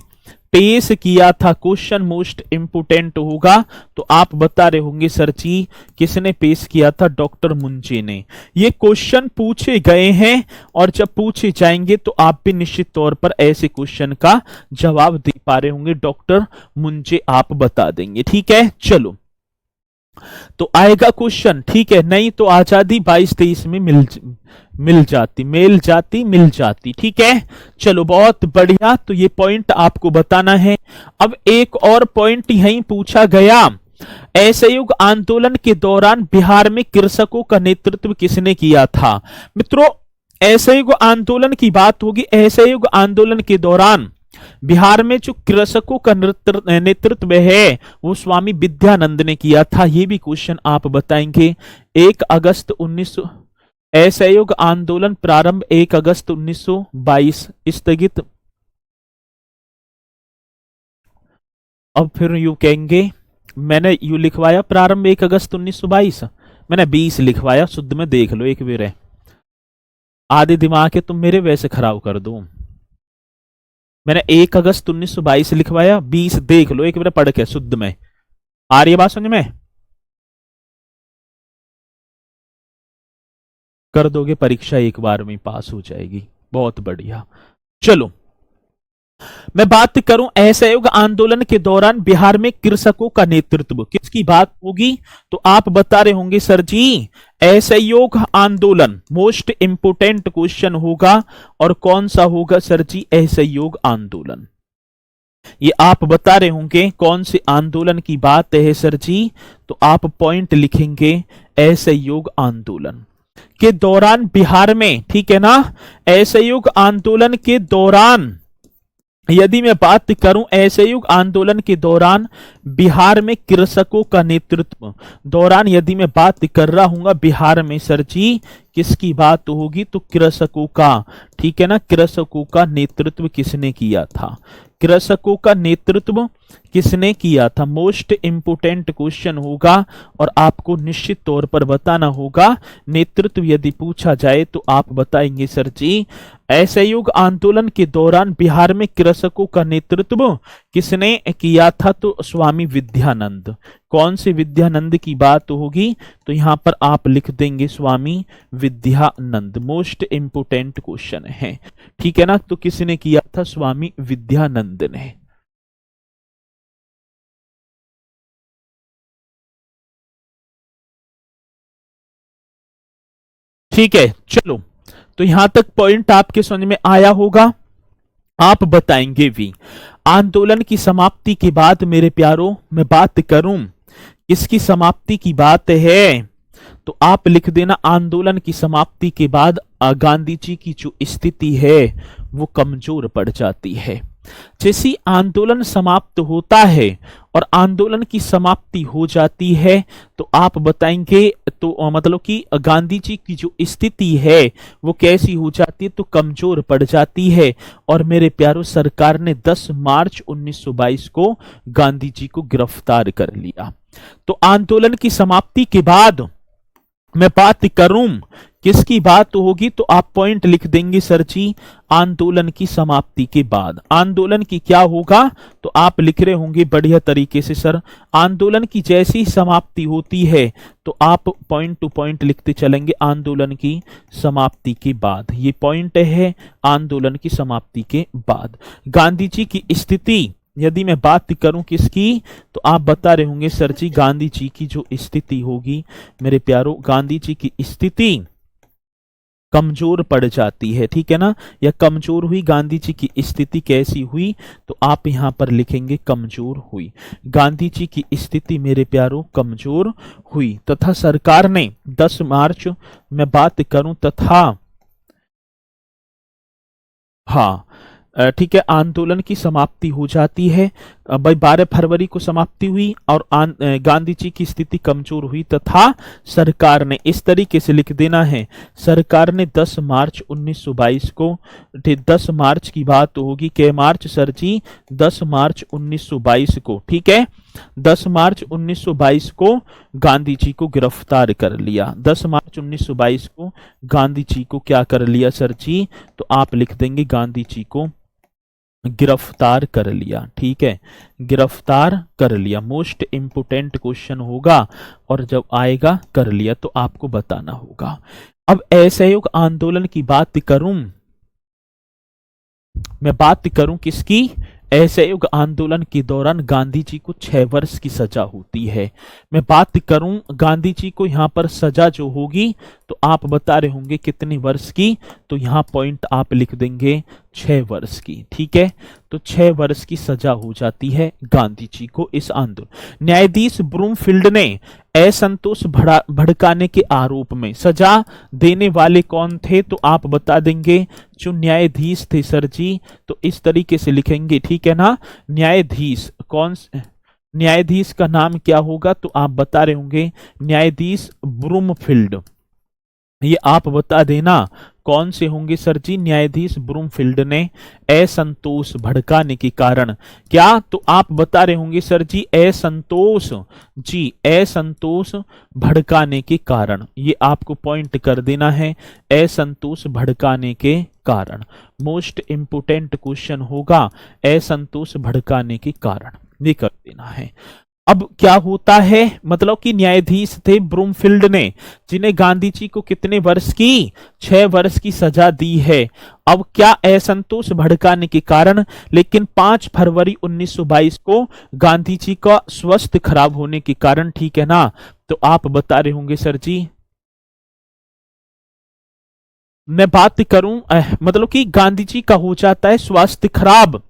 पेश किया था? क्वेश्चन मोस्ट इंपोर्टेंट होगा। तो आप बता रहे होंगे सर जी किसने पेश किया था? डॉक्टर मुंजे ने। ये क्वेश्चन पूछे गए हैं और जब पूछे जाएंगे तो आप भी निश्चित तौर पर ऐसे क्वेश्चन का जवाब दे पा रहे होंगे। डॉक्टर मुंजे आप बता देंगे। ठीक है, चलो तो आएगा क्वेश्चन। ठीक है, नहीं तो आजादी 22-23 में मिल जाती। ठीक है, चलो बहुत बढ़िया। तो ये पॉइंट आपको बताना है। अब एक और पॉइंट यहीं पूछा गया, असहयोग आंदोलन के दौरान बिहार में कृषकों का नेतृत्व किसने किया था? मित्रों, असहयोग आंदोलन की बात होगी। असहयोग आंदोलन के दौरान बिहार में जो कृषकों का नेतृत्व है वो स्वामी विद्यानंद ने किया था। ये भी क्वेश्चन आप बताएंगे। 1 अगस्त 1900 असहयोग आंदोलन प्रारंभ 1 अगस्त 1922 स्थगित। अब फिर यू कहेंगे मैंने यू लिखवाया प्रारंभ 1 अगस्त 1922, मैंने 20 लिखवाया, शुद्ध में देख लो एक बार। आधे दिमाग है तुम मेरे, वैसे खराब कर दो। मैंने 1 अगस्त 1922 लिखवाया, 20 देख लो एक बार पढ़ के शुद्ध में। आ रही है बात समझ में? कर दोगे परीक्षा, एक बार में पास हो जाएगी। बहुत बढ़िया। चलो मैं बात करूं असहयोग आंदोलन के दौरान बिहार में कृषकों का नेतृत्व किसकी बात होगी? तो आप बता रहे होंगे सर जी असहयोग आंदोलन। मोस्ट इंपोर्टेंट क्वेश्चन होगा। और कौन सा होगा सर जी? असहयोग आंदोलन। ये आप बता रहे होंगे कौन से आंदोलन की बात है सर जी? तो आप पॉइंट लिखेंगे असहयोग आंदोलन के दौरान बिहार में। ठीक है ना, असहयोग आंदोलन के दौरान यदि मैं बात करूं असहयोग आंदोलन के दौरान बिहार में कृषकों का नेतृत्व दौरान, यदि मैं बात कर रहा हूं बिहार में सर जी किसकी बात होगी, तो कृषकों का। ठीक है ना, कृषकों का नेतृत्व किसने किया था, कृषकों का नेतृत्व किसने किया था, मोस्ट इंपोर्टेंट क्वेश्चन होगा और आपको निश्चित तौर पर बताना होगा। नेतृत्व यदि पूछा जाए तो आप बताएंगे सर जी असहयोग आंदोलन के दौरान बिहार में कृषकों का नेतृत्व किसने किया था, तो स्वामी विद्यानंद। कौन से विद्यानंद की बात होगी, तो यहां पर आप लिख देंगे स्वामी विद्यानंद। मोस्ट इंपोर्टेंट क्वेश्चन है, ठीक है ना। तो किसने किया था, स्वामी विद्यानंद ने। ठीक है, चलो तो यहां तक पॉइंट आपके समझ में आया होगा। आप बताएंगे भी आंदोलन की समाप्ति के बाद मेरे प्यारों मैं बात करूं किसकी समाप्ति की बात है, तो आप लिख देना आंदोलन की समाप्ति के बाद गांधी जी की जो स्थिति है वो कमजोर पड़ जाती है। जैसे ही आंदोलन समाप्त होता है और आंदोलन की समाप्ति हो जाती है तो आप बताएंगे तो मतलब कि गांधी जी की जो स्थिति है वो कैसी हो जाती है, तो कमजोर पड़ जाती है। और मेरे प्यारों सरकार ने 10 मार्च 1922 को गांधी जी को गिरफ्तार कर लिया। तो आंदोलन की समाप्ति के बाद मैं बात करूं किसकी बात होगी, तो आप पॉइंट लिख देंगे सर जी आंदोलन की समाप्ति के बाद। आंदोलन की क्या होगा, तो आप लिख रहे होंगे बढ़िया तरीके से सर आंदोलन की जैसी समाप्ति होती है तो आप पॉइंट टू पॉइंट लिखते चलेंगे आंदोलन की समाप्ति के बाद। ये पॉइंट है आंदोलन की समाप्ति के बाद। गांधी जी की स्थिति यदि मैं बात करूं किसकी, तो आप बता रहे होंगे सर जी गांधी जी की जो स्थिति होगी मेरे प्यारों, गांधी जी की स्थिति कमजोर पड़ जाती है। ठीक है ना, या कमजोर हुई, गांधी जी की स्थिति कैसी हुई, तो आप यहां पर लिखेंगे कमजोर हुई। गांधी जी की स्थिति मेरे प्यारों कमजोर हुई तथा सरकार ने 10 मार्च मैं बात करूं तथा हाँ ठीक है आंदोलन की समाप्ति हो जाती है। भाई 12 फरवरी को समाप्ति हुई और गांधी जी की स्थिति कमजोर हुई तथा सरकार ने, इस तरीके से लिख देना है, सरकार ने 10 मार्च 1922 को, 10 मार्च की बात होगी, के मार्च सर जी 10 मार्च 1922 को, ठीक है 10 मार्च 1922 को गांधी जी को गिरफ्तार कर लिया। 10 मार्च 1922 को गांधी जी को क्या कर लिया सर जी, तो आप लिख देंगे गांधी जी को गिरफ्तार कर लिया। ठीक है, गिरफ्तार कर लिया मोस्ट इंपोर्टेंट क्वेश्चन होगा और जब आएगा कर लिया तो आपको बताना होगा। अब असहयोग आंदोलन की बात करूं, मैं बात करूं किसकी, असहयोग आंदोलन के दौरान गांधी जी को 6 वर्ष की सजा होती है। मैं बात करूं गांधी जी को यहां पर सजा जो होगी तो आप बता रहे होंगे कितने वर्ष की, तो यहां पॉइंट आप लिख देंगे 6 वर्ष की। ठीक है, तो 6 वर्ष की सजा हो जाती है गांधी जी को इस आंदोलन। न्यायाधीश ब्रूमफील्ड ने असंतोष भड़काने के आरोप में सजा देने वाले कौन थे, तो आप बता देंगे जो न्यायाधीश थे सर जी, तो इस तरीके से लिखेंगे। ठीक है ना, न्यायाधीश कौन, न्यायाधीश का नाम क्या होगा, तो आप बता रहे होंगे न्यायाधीश ब्रूमफील्ड। ये आप बता देना कौन से होंगे सर जी, न्यायाधीश ब्रूमफील्ड ने असंतोष भड़काने के कारण क्या, तो आप बता रहे होंगे सर जी असंतोष, जी असंतोष भड़काने के कारण। ये आपको पॉइंट कर देना है असंतोष भड़काने के कारण। मोस्ट इंपोर्टेंट क्वेश्चन होगा असंतोष भड़काने के कारण, ये कर देना है। अब क्या होता है, मतलब कि न्यायाधीश थे ब्रूमफील्ड ने जिन्हें गांधी जी को कितने वर्ष की, 6 वर्ष की सजा दी है। अब क्या असंतोष भड़काने के कारण, लेकिन 5 फरवरी 1922 को गांधी जी का स्वास्थ्य खराब होने के कारण, ठीक है ना, तो आप बता रहे होंगे सर जी, मैं बात करूं मतलब कि गांधी जी का हो जाता है स्वास्थ्य खराब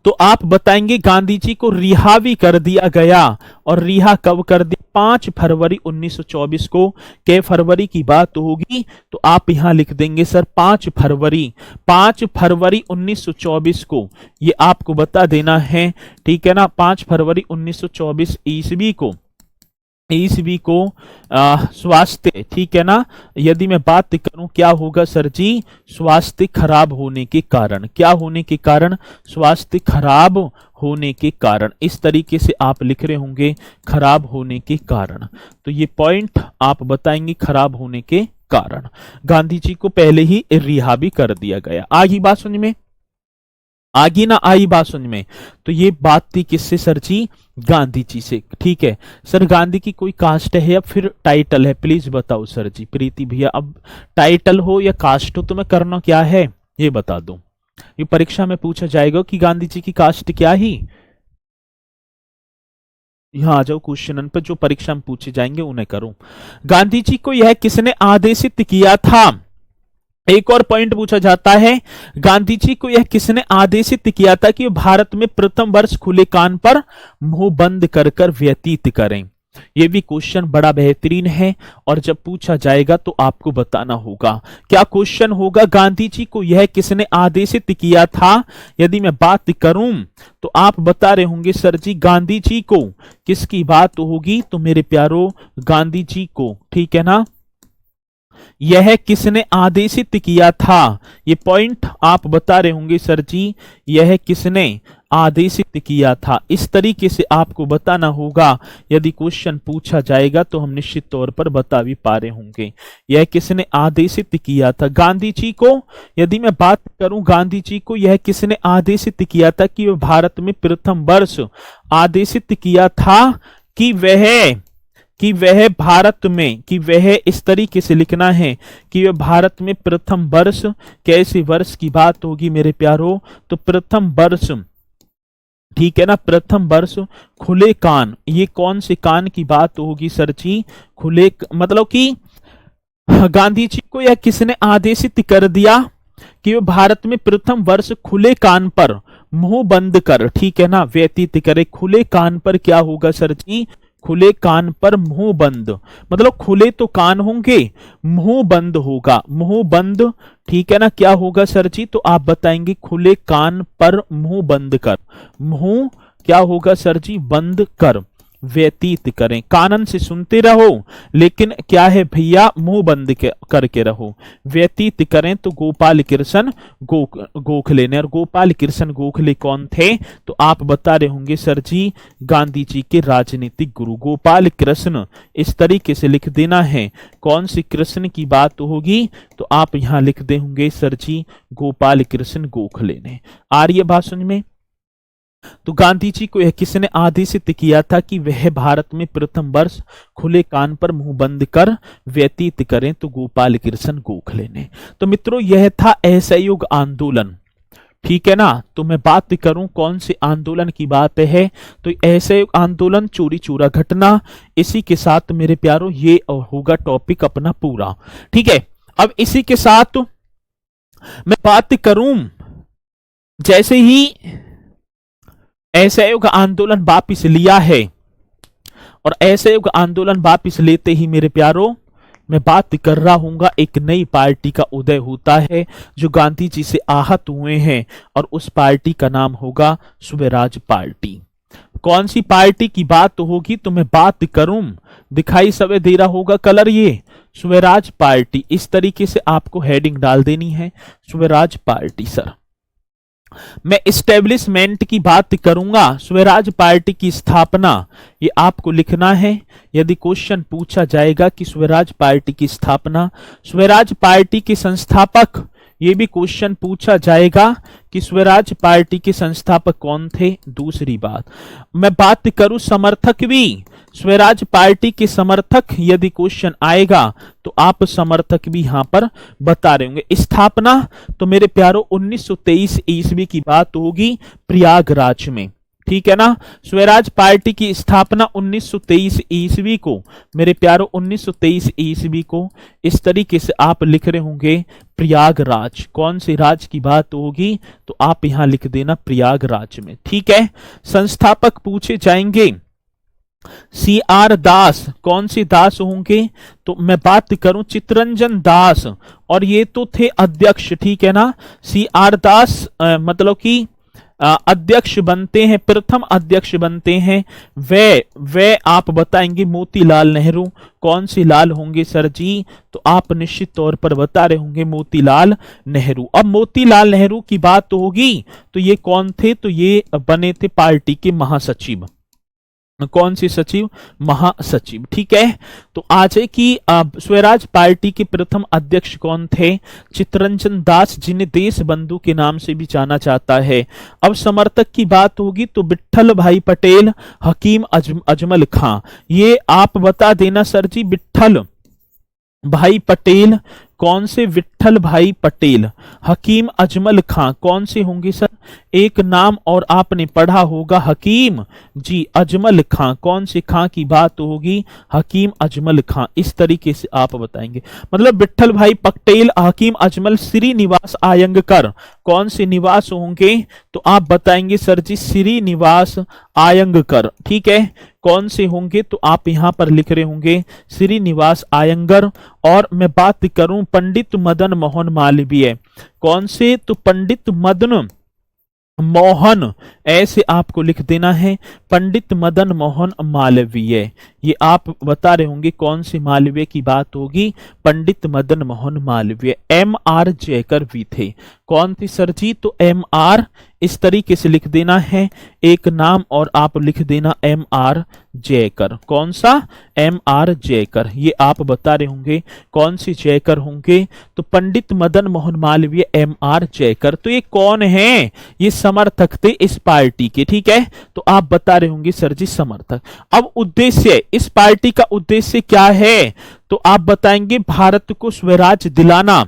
तो आप बताएंगे गांधी जी को रिहा भी कर दिया गया, और रिहा कब कर दिया? 5 फरवरी 1924 को। कै फरवरी की बात होगी? तो आप यहां लिख देंगे सर 5 फरवरी, 5 फरवरी 1924 को, ये आपको बता देना है, ठीक है ना। 5 फरवरी 1924 ईसवी को स्वास्थ्य, ठीक है ना। यदि मैं बात करूं क्या होगा सर जी? स्वास्थ्य खराब होने के कारण, क्या होने के कारण? स्वास्थ्य खराब होने के कारण। इस तरीके से आप लिख रहे होंगे, खराब होने के कारण। तो ये पॉइंट आप बताएंगे, खराब होने के कारण गांधी जी को पहले ही रिहा भी कर दिया गया। आगे बात समझ में? आगे ना आई बात समझ में? तो ये बात थी किससे सर जी? गांधी जी से, ठीक है। सर गांधी की कोई कास्ट है या फिर टाइटल है? प्लीज बताओ सर जी। प्रीति भैया, अब टाइटल हो या कास्ट हो तो मैं करना क्या है ये बता दूं। ये परीक्षा में पूछा जाएगा कि गांधी जी की कास्ट क्या ही। यहाँ आ जाओ, क्वेश्चन पर जो परीक्षा में पूछे जाएंगे उन्हें करूं। गांधी जी को यह किसने आदेशित किया था? एक और पॉइंट पूछा जाता है, गांधी जी को यह किसने आदेशित किया था कि भारत में प्रथम वर्ष खुले कान पर मुंह बंद कर कर व्यतीत करें? यह भी क्वेश्चन बड़ा बेहतरीन है, और जब पूछा जाएगा तो आपको बताना होगा। क्या क्वेश्चन होगा? गांधी जी को यह किसने आदेशित किया था? यदि मैं बात करूं तो आप बता रहे होंगे सर जी गांधी जी को, किसकी बात होगी? तो मेरे प्यारो गांधी जी को, ठीक है ना। यह किसने आदेशित किया था? ये पॉइंट आप बता रहे होंगे सर जी, यह किसने आदेशित किया था। इस तरीके से आपको बताना होगा। यदि क्वेश्चन पूछा जाएगा तो हम निश्चित तौर पर बता भी पा रहे होंगे। यह किसने आदेशित किया था? गांधी जी को, यदि मैं बात करूं गांधी जी को यह किसने आदेशित किया था कि वह भारत में प्रथम वर्ष आदेशित किया था कि वह भारत में, कि वह इस तरीके से लिखना है कि वह भारत में प्रथम वर्ष, कैसे वर्ष की बात होगी मेरे प्यारो? तो प्रथम वर्ष, ठीक है ना, प्रथम वर्ष खुले कान। ये कौन से कान की बात होगी सर जी? खुले, मतलब कि गांधी जी को यह किसने आदेशित कर दिया कि वह भारत में प्रथम वर्ष खुले कान पर मुंह बंद कर, ठीक है ना, व्यतीत करे। खुले कान पर क्या होगा सर जी? खुले कान पर मुंह बंद, मतलब खुले तो कान होंगे, मुंह बंद होगा, मुंह बंद, ठीक है ना। क्या होगा सर जी? तो आप बताएंगे खुले कान पर मुंह बंद कर, मुंह क्या होगा सर जी? बंद कर, व्यतीत करें। कानन से सुनते रहो, लेकिन क्या है भैया? मुंह बंद करके रहो। व्यतीत करें तो गोपाल कृष्ण गोखले ने। और गोपाल कृष्ण गोखले कौन थे? तो आप बता रहे होंगे सर जी गांधी जी के राजनीतिक गुरु गोपाल कृष्ण। इस तरीके से लिख देना है। कौन सी कृष्ण की बात होगी? तो आप यहां लिख दे होंगे सर जी गोपाल कृष्ण गोखले ने। आ रही है बात समझ में? तो गांधी जी को यह किसने आदेशित किया था कि वह भारत में प्रथम वर्ष खुले कान पर मुंह बंद कर व्यतीत करें? तो गोपाल कृष्ण गोखले ने। तो मित्रों यह था असहयोग आंदोलन, ठीक है ना। तो मैं बात करूं कौन से आंदोलन की बात है? तो असहयोग आंदोलन, चोरी चोरा घटना। इसी के साथ मेरे प्यारों ये होगा टॉपिक अपना पूरा, ठीक है। अब इसी के साथ मैं बात करूं, जैसे ही असहयोग आंदोलन वापिस लिया है, और असहयोग आंदोलन वापिस लेते ही मेरे प्यारों मैं बात कर रहा हूंगा एक नई पार्टी का उदय होता है जो गांधी जी से आहत हुए हैं, और उस पार्टी का नाम होगा स्वराज पार्टी। कौन सी पार्टी की बात होगी? तो मैं बात करूं, दिखाई सब दे रहा होगा कलर, ये स्वराज पार्टी। इस तरीके से आपको हेडिंग डाल देनी है, स्वराज पार्टी। सर मैं इस्टेब्लिशमेंट की बात करूंगा, स्वराज पार्टी की स्थापना, ये आपको लिखना है। यदि क्वेश्चन पूछा जाएगा कि स्वराज पार्टी की स्थापना, स्वराज पार्टी के संस्थापक, ये भी क्वेश्चन पूछा जाएगा कि स्वराज पार्टी के संस्थापक कौन थे। दूसरी बात मैं बात करूं समर्थक भी, स्वराज पार्टी के समर्थक, यदि क्वेश्चन आएगा तो आप समर्थक भी यहां पर बता रहे होंगे। स्थापना तो मेरे प्यारों 1923 ईस्वी की बात होगी प्रयागराज में। ठीक है ना। स्वराज पार्टी की स्थापना 1923 ईस्वी को, मेरे प्यारो 1923 ईस्वी को, इस तरीके से आप लिख रहे होंगे प्रयागराज। कौन से राज की बात होगी, तो आप यहां लिख देना प्रयागराज में, ठीक है। संस्थापक पूछे जाएंगे, सी आर दास, कौन से दास होंगे, तो मैं बात करूं चित्तरंजन दास, और ये तो थे अध्यक्ष, ठीक है ना। सी आर दास मतलब कि अध्यक्ष बनते हैं, प्रथम अध्यक्ष बनते हैं। वे आप बताएंगे मोतीलाल नेहरू। कौन से लाल होंगे सर जी, तो आप निश्चित तौर पर बता रहे होंगे मोतीलाल नेहरू। अब मोतीलाल नेहरू की बात तो होगी, तो ये कौन थे, तो ये बने थे पार्टी के महासचिव। कौन सी सचिव, महासचिव, ठीक है। तो आज है कि स्वराज पार्टी के प्रथम अध्यक्ष कौन थे, चित्तरंजन दास, जिन्हें देश बंधु के नाम से भी जाना जाता है। अब समर्थक की बात होगी तो विट्ठल भाई पटेल, हकीम अजमल खां। ये आप बता देना सर जी, विट्ठल भाई पटेल, कौन से, विट्ठल भाई पटेल, हकीम अजमल खां, कौन से होंगे सर, एक नाम और आपने पढ़ा होगा हकीम जी अजमल खां। कौन से खां की बात होगी, हकीम अजमल खां। इस तरीके से आप बताएंगे, मतलब विट्ठल भाई पटेल, हकीम अजमल, श्रीनिवास आयंगकर, कौन से निवास होंगे, तो आप बताएंगे सर जी श्रीनिवास आयंगकर, ठीक है। कौन से होंगे, तो आप यहां पर लिख रहे होंगे श्रीनिवास आयंगर। और मैं बात करूं पंडित मदन मोहन मालवीय, कौन से, तो पंडित मदन मोहन, ऐसे आपको लिख देना है, पंडित मदन मोहन मालवीय। ये आप बता रहे होंगे कौन से मालवीय की बात होगी, पंडित मदन मोहन मालवीय। एम आर जयकर भी थे, कौन थे सर जी, तो एम आर, इस तरीके से लिख देना है एक नाम और आप लिख देना एम आर जयकर। कौन सा, एम आर जयकर। ये आप बता रहे होंगे कौन सी जयकर होंगे, तो पंडित मदन मोहन मालवीय, एम आर जयकर। तो ये कौन है, ये समर्थक थे इस पार्टी के, ठीक है। तो आप बता रहे होंगे सर जी समर्थक। अब उद्देश्य, इस पार्टी का उद्देश्य क्या है, तो आप बताएंगे भारत को स्वराज दिलाना।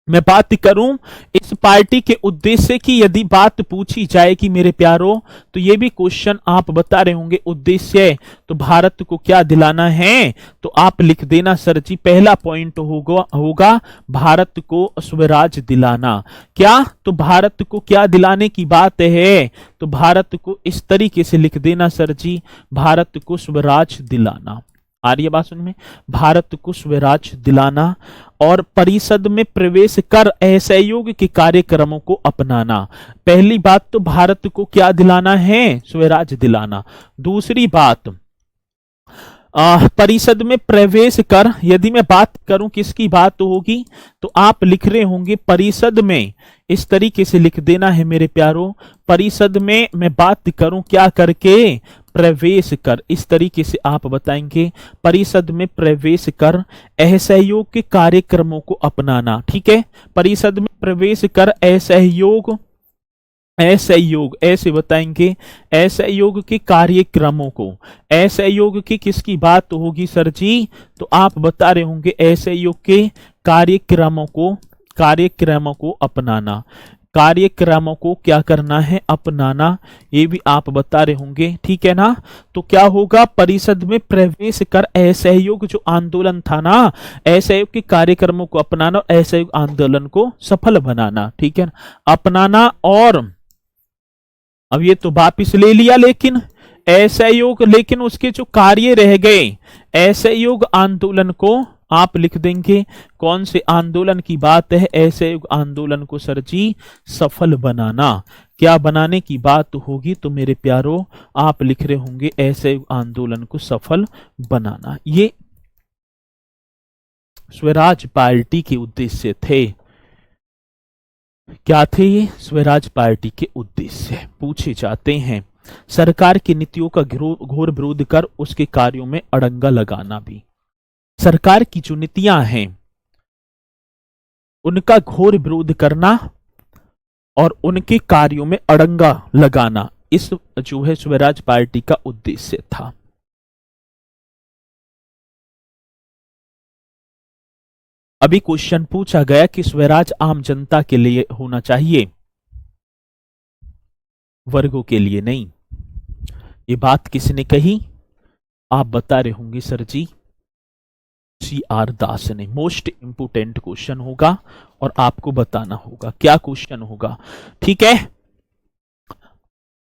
मैं बात करूं इस पार्टी के उद्देश्य की, यदि बात पूछी जाए कि मेरे प्यारों, तो ये भी क्वेश्चन आप बता रहे होंगे उद्देश्य, तो भारत को क्या दिलाना है, तो आप लिख देना सर जी, पहला पॉइंट होगा भारत को स्वराज दिलाना। क्या, तो भारत को क्या दिलाने की बात है, तो भारत को इस तरीके से लिख देना सर जी, भारत को स्वराज दिलाना। आ रही है बात सुन में, भारत को स्वराज दिलाना। और परिषद में प्रवेश कर असहयोग के कार्यक्रमों को अपनाना। पहली बात तो भारत को क्या दिलाना है, स्वराज दिलाना। दूसरी बात, परिषद में प्रवेश कर, यदि मैं बात करूं किसकी बात होगी, तो आप लिख रहे होंगे परिषद में, इस तरीके से लिख देना है मेरे प्यारों, परिषद में मैं बात करूं क्या करके, प्रवेश कर। इस तरीके से आप बताएंगे परिषद में प्रवेश कर असहयोग के कार्यक्रमों को अपनाना, ठीक है। परिषद में प्रवेश कर असहयोग, असहयोग ऐसे बताएंगे, असहयोग के कार्यक्रमों को। असहयोग की किसकी बात होगी सर जी, तो आप बता रहे होंगे असहयोग के कार्यक्रमों को, कार्यक्रमों को अपनाना। कार्यक्रमों को क्या करना है, अपनाना, ये भी आप बता रहे होंगे, ठीक है ना। तो क्या होगा, परिषद में प्रवेश कर असहयोग जो आंदोलन था ना, असहयोग के कार्यक्रमों को अपनाना और असहयोग आंदोलन को सफल बनाना, ठीक है ना, अपनाना। और अब ये तो वापिस ले लिया, लेकिन असहयोग, लेकिन उसके जो कार्य रह गए, असहयोग आंदोलन को आप लिख देंगे, कौन से आंदोलन की बात है, असहयोग आंदोलन को सर जी सफल बनाना। क्या बनाने की बात होगी, तो मेरे प्यारों आप लिख रहे होंगे असहयोग आंदोलन को सफल बनाना। ये स्वराज पार्टी के उद्देश्य थे। क्या थे ये, स्वराज पार्टी के उद्देश्य पूछे जाते हैं। सरकार की नीतियों का घोर विरोध कर उसके कार्यों में अड़ंगा लगाना भी। सरकार की जो नीतियां हैं उनका घोर विरोध करना और उनके कार्यों में अड़ंगा लगाना, इस जो है स्वराज पार्टी का उद्देश्य था। अभी क्वेश्चन पूछा गया कि स्वराज आम जनता के लिए होना चाहिए, वर्गों के लिए नहीं। ये बात किसने कही? आप बता रहे होंगे सर जी CR दास ने। मोस्ट इंपोर्टेंट क्वेश्चन होगा और आपको बताना होगा क्या क्वेश्चन होगा। ठीक है,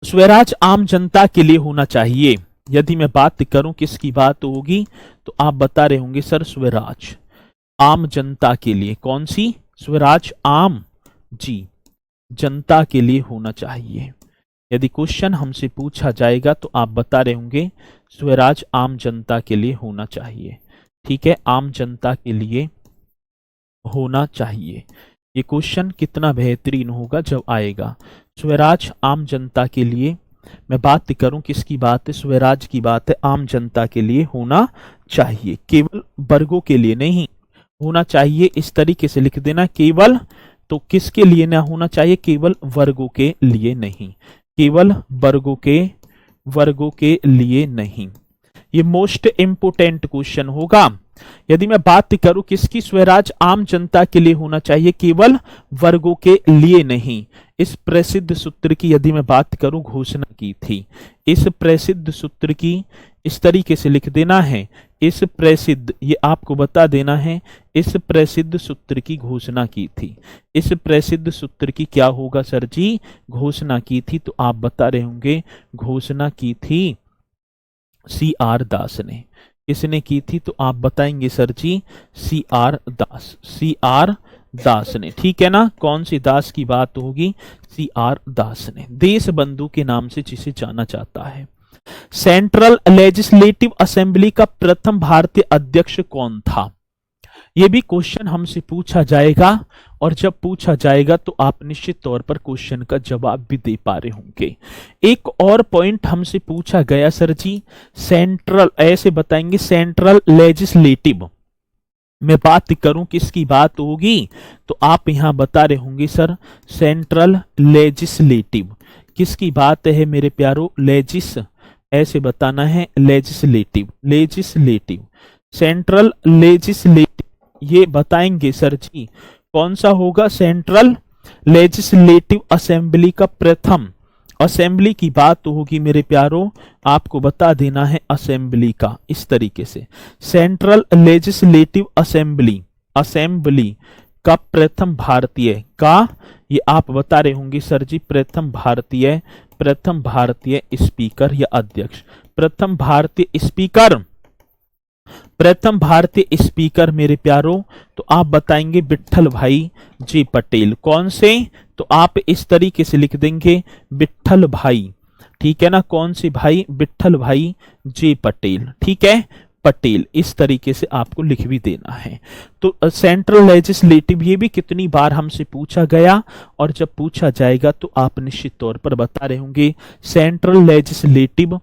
स्वराज आम जनता के लिए होना चाहिए। यदि मैं बात करूं किसकी बात होगी तो आप बता रहे होंगे सर स्वराज आम जनता के लिए। कौन सी? स्वराज आम जी जनता के लिए होना चाहिए। यदि क्वेश्चन हमसे पूछा जाएगा तो आप बता रहे होंगे स्वराज आम जनता के लिए होना चाहिए। ठीक है, आम जनता के लिए होना चाहिए। ये क्वेश्चन कितना बेहतरीन होगा जब आएगा। स्वराज आम जनता के लिए, मैं बात करूं किसकी बात है? स्वराज की बात है। आम जनता के लिए होना चाहिए, केवल वर्गों के लिए नहीं होना चाहिए। इस तरीके से लिख देना, केवल, तो किसके लिए ना होना चाहिए? केवल वर्गों के लिए नहीं, केवल वर्गों के लिए नहीं। ये मोस्ट इंपोर्टेंट क्वेश्चन होगा। यदि मैं बात करूं किसकी? स्वराज आम जनता के लिए होना चाहिए, केवल वर्गों के लिए नहीं। इस प्रसिद्ध सूत्र की यदि मैं बात करूं घोषणा की थी। इस प्रसिद्ध सूत्र की इस तरीके से लिख देना है, इस प्रसिद्ध, ये आपको बता देना है, इस प्रसिद्ध सूत्र की घोषणा की थी। इस प्रसिद्ध सूत्र की क्या होगा सर जी? घोषणा की थी। तो आप बता रहे होंगे घोषणा की थी CR दास ने। किसने की थी? तो आप बताएंगे सर जी CR दास, CR दास ने। ठीक है ना, कौन सी दास की बात होगी? CR दास ने। देश बंधु के नाम से जिसे जाना जाता है। सेंट्रल लेजिस्लेटिव असेंबली का प्रथम भारतीय अध्यक्ष कौन था? यह भी क्वेश्चन हमसे पूछा जाएगा और जब पूछा जाएगा तो आप निश्चित तौर पर क्वेश्चन का जवाब भी दे पा रहे होंगे। एक और पॉइंट हमसे पूछा गया सर जी, सेंट्रल, ऐसे बताएंगे सेंट्रल लेजिस्लेटिव। मैं बात करूं किसकी बात होगी तो आप यहां बता रहे होंगे सर सेंट्रल लेजिस्लेटिव। किसकी बात है मेरे प्यारो? लेजिस, ऐसे बताना है लेजिस्लेटिव, लेजिस्लेटिव, सेंट्रल लेजिस्लेटिव। ये बताएंगे सर जी कौन सा होगा? सेंट्रल लेजिस्लेटिव असेंबली का प्रथम, असेंबली की बात होगी मेरे प्यारो, आपको बता देना है असेंबली का। इस तरीके से सेंट्रल लेजिस्लेटिव असेंबली, असेंबली का प्रथम भारतीय का, ये आप बता रहे होंगे सर जी प्रथम भारतीय, प्रथम भारतीय स्पीकर या अध्यक्ष, प्रथम भारतीय स्पीकर, प्रथम भारतीय स्पीकर मेरे प्यारो, तो आप बताएंगे विट्ठल भाई जी पटेल। कौन से? तो आप इस तरीके से लिख देंगे विट्ठल भाई। ठीक है ना, कौन से भाई? विट्ठल भाई जी पटेल। ठीक है, पटेल, इस तरीके से आपको लिख भी देना है। तो सेंट्रल लेजिस्लेटिव, ये भी कितनी बार हमसे पूछा गया और जब पूछा जाएगा तो आप निश्चित तौर पर बता रहे होंगे सेंट्रल लेजिस्लेटिव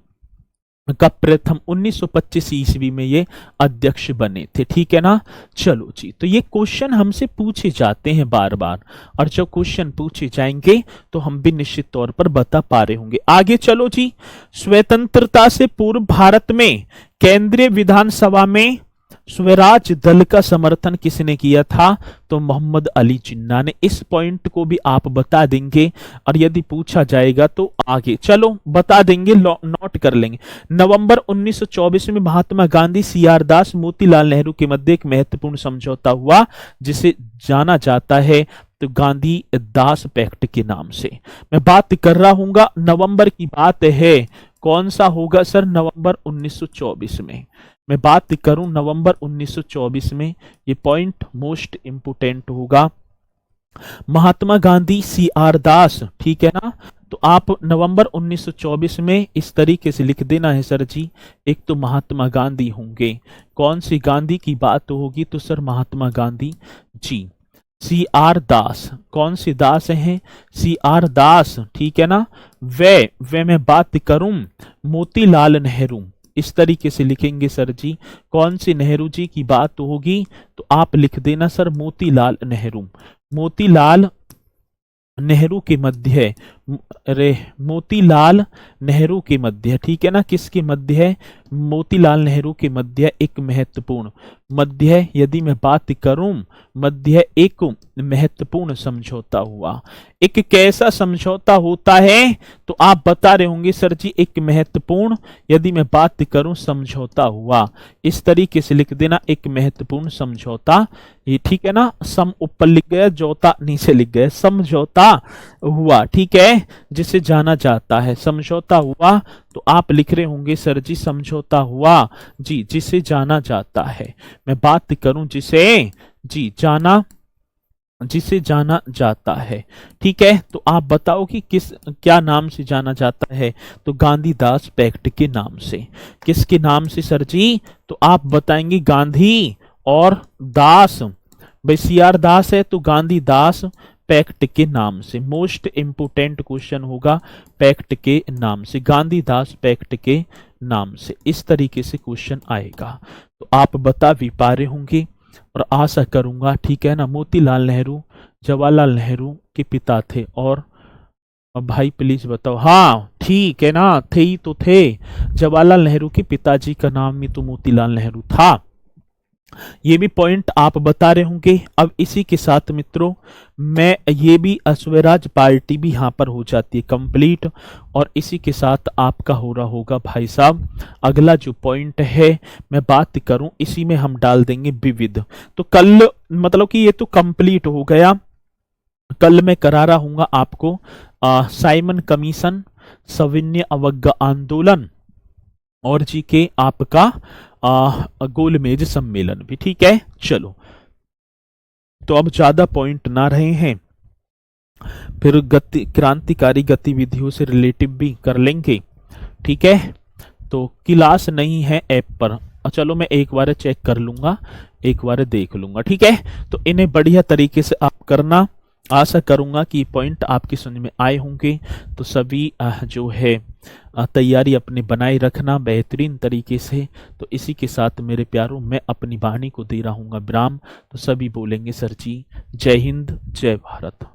का प्रथम 1925 ईस्वी में ये अध्यक्ष बने थे। ठीक है ना, चलो जी, तो ये क्वेश्चन हमसे पूछे जाते हैं बार बार और जब क्वेश्चन पूछे जाएंगे तो हम भी निश्चित तौर पर बता पा रहे होंगे। आगे चलो जी, स्वतंत्रता से पूर्व भारत में केंद्रीय विधानसभा में स्वराज दल का समर्थन किसने किया था? तो मोहम्मद अली जिन्ना ने। इस पॉइंट को भी आप बता देंगे और यदि पूछा जाएगा तो आगे चलो बता देंगे, नोट कर लेंगे। नवंबर 1924 में महात्मा गांधी, CR दास, मोतीलाल नेहरू के मध्य एक महत्वपूर्ण समझौता हुआ जिसे जाना जाता है तो गांधी दास पैक्ट के नाम से। मैं बात कर रहा हूंगा नवंबर की बात है, कौन सा होगा सर? नवंबर 1924 में मैं बात करूं, नवंबर 1924 में ये पॉइंट मोस्ट इंपोर्टेंट होगा। महात्मा गांधी, CR दास, ठीक है ना, तो आप नवंबर 1924 में इस तरीके से लिख देना है सर जी। एक तो महात्मा गांधी होंगे, कौन सी गांधी की बात होगी? तो सर महात्मा गांधी जी। CR दास, कौन सी दास हैं? CR दास, ठीक है ना। वे मैं बात करूं मोतीलाल नेहरू, इस तरीके से लिखेंगे सर जी। कौन सी नेहरू जी की बात होगी? तो आप लिख देना सर मोतीलाल नेहरू। मोतीलाल नेहरू के मध्य अरे मोतीलाल नेहरू के मध्य, ठीक है ना, किसके मध्य है, मोतीलाल नेहरू के मध्य एक महत्वपूर्ण, मध्य यदि मैं बात करूं, मध्य एक महत्वपूर्ण समझौता हुआ। एक कैसा समझौता होता है, तो आप बता रहे होंगे सर जी एक महत्वपूर्ण, यदि मैं बात करूं समझौता हुआ, इस तरीके से लिख देना, एक महत्वपूर्ण समझौता, ये ठीक है ना, सम ऊपर लिख गया, जोता नीचे लिख गया, समझौता हुआ, ठीक है, जिसे जाना जाता है, समझौता हुआ, तो आप लिख रहे होंगे सर जी समझौता हुआ जी, जिसे जाना जाता है। मैं बात करूं जिसे, जी जाना, जिसे जाना जाता है, ठीक है, तो आप बताओ कि किस क्या नाम से जाना जाता है, तो गांधीदास पैक्ट के नाम से। किसके नाम से सर जी, तो आप बताएंगे गांधी और दास, भाई सी आर दास है तो गांधीदास पैक्ट के नाम से। मोस्ट इंपोर्टेंट क्वेश्चन होगा, पैक्ट के नाम से, गांधीदास पैक्ट के नाम से, इस तरीके से क्वेश्चन आएगा। तो आप बता भी पा रहे होंगे और आशा करूंगा, ठीक है ना। मोतीलाल नेहरू जवाहरलाल नेहरू के पिता थे, और अब भाई प्लीज बताओ, हाँ ठीक है ना, थे ही तो थे, जवाहरलाल नेहरू के पिताजी का नाम भी तो मोतीलाल नेहरू था। ये भी पॉइंट आप बता रहे होंगे। अब इसी के साथ मित्रों मैं ये भी स्वराज पार्टी भी यहाँ पर हो जाती है कंप्लीट, और इसी के साथ आपका हो रहा होगा भाई साहब अगला जो पॉइंट है मैं बात करूं, इसी में हम डाल देंगे विविध। तो कल मतलब कि ये तो कंप्लीट हो गया, कल मैं करा रहा हूंगा आपको साइमन कमीशन, सविनय अवज्ञा आंदोलन, और जी के आपका गोलमेज सम्मेलन भी, ठीक है। चलो तो अब ज्यादा पॉइंट ना रहे हैं, फिर क्रांतिकारी गतिविधियों से रिलेटिव भी कर लेंगे, ठीक है। तो क्लास नहीं है ऐप पर, चलो मैं एक बार चेक कर लूंगा, एक बार देख लूंगा, ठीक है। तो इन्हें बढ़िया तरीके से आप करना, आशा करूंगा कि पॉइंट आपकी समझ में आए होंगे। तो सभी जो है तैयारी अपनी बनाए रखना बेहतरीन तरीके से। तो इसी के साथ मेरे प्यारों मैं अपनी वाणी को दे रहा हूँ विराम। तो सभी बोलेंगे सर जी जय हिंद जय भारत।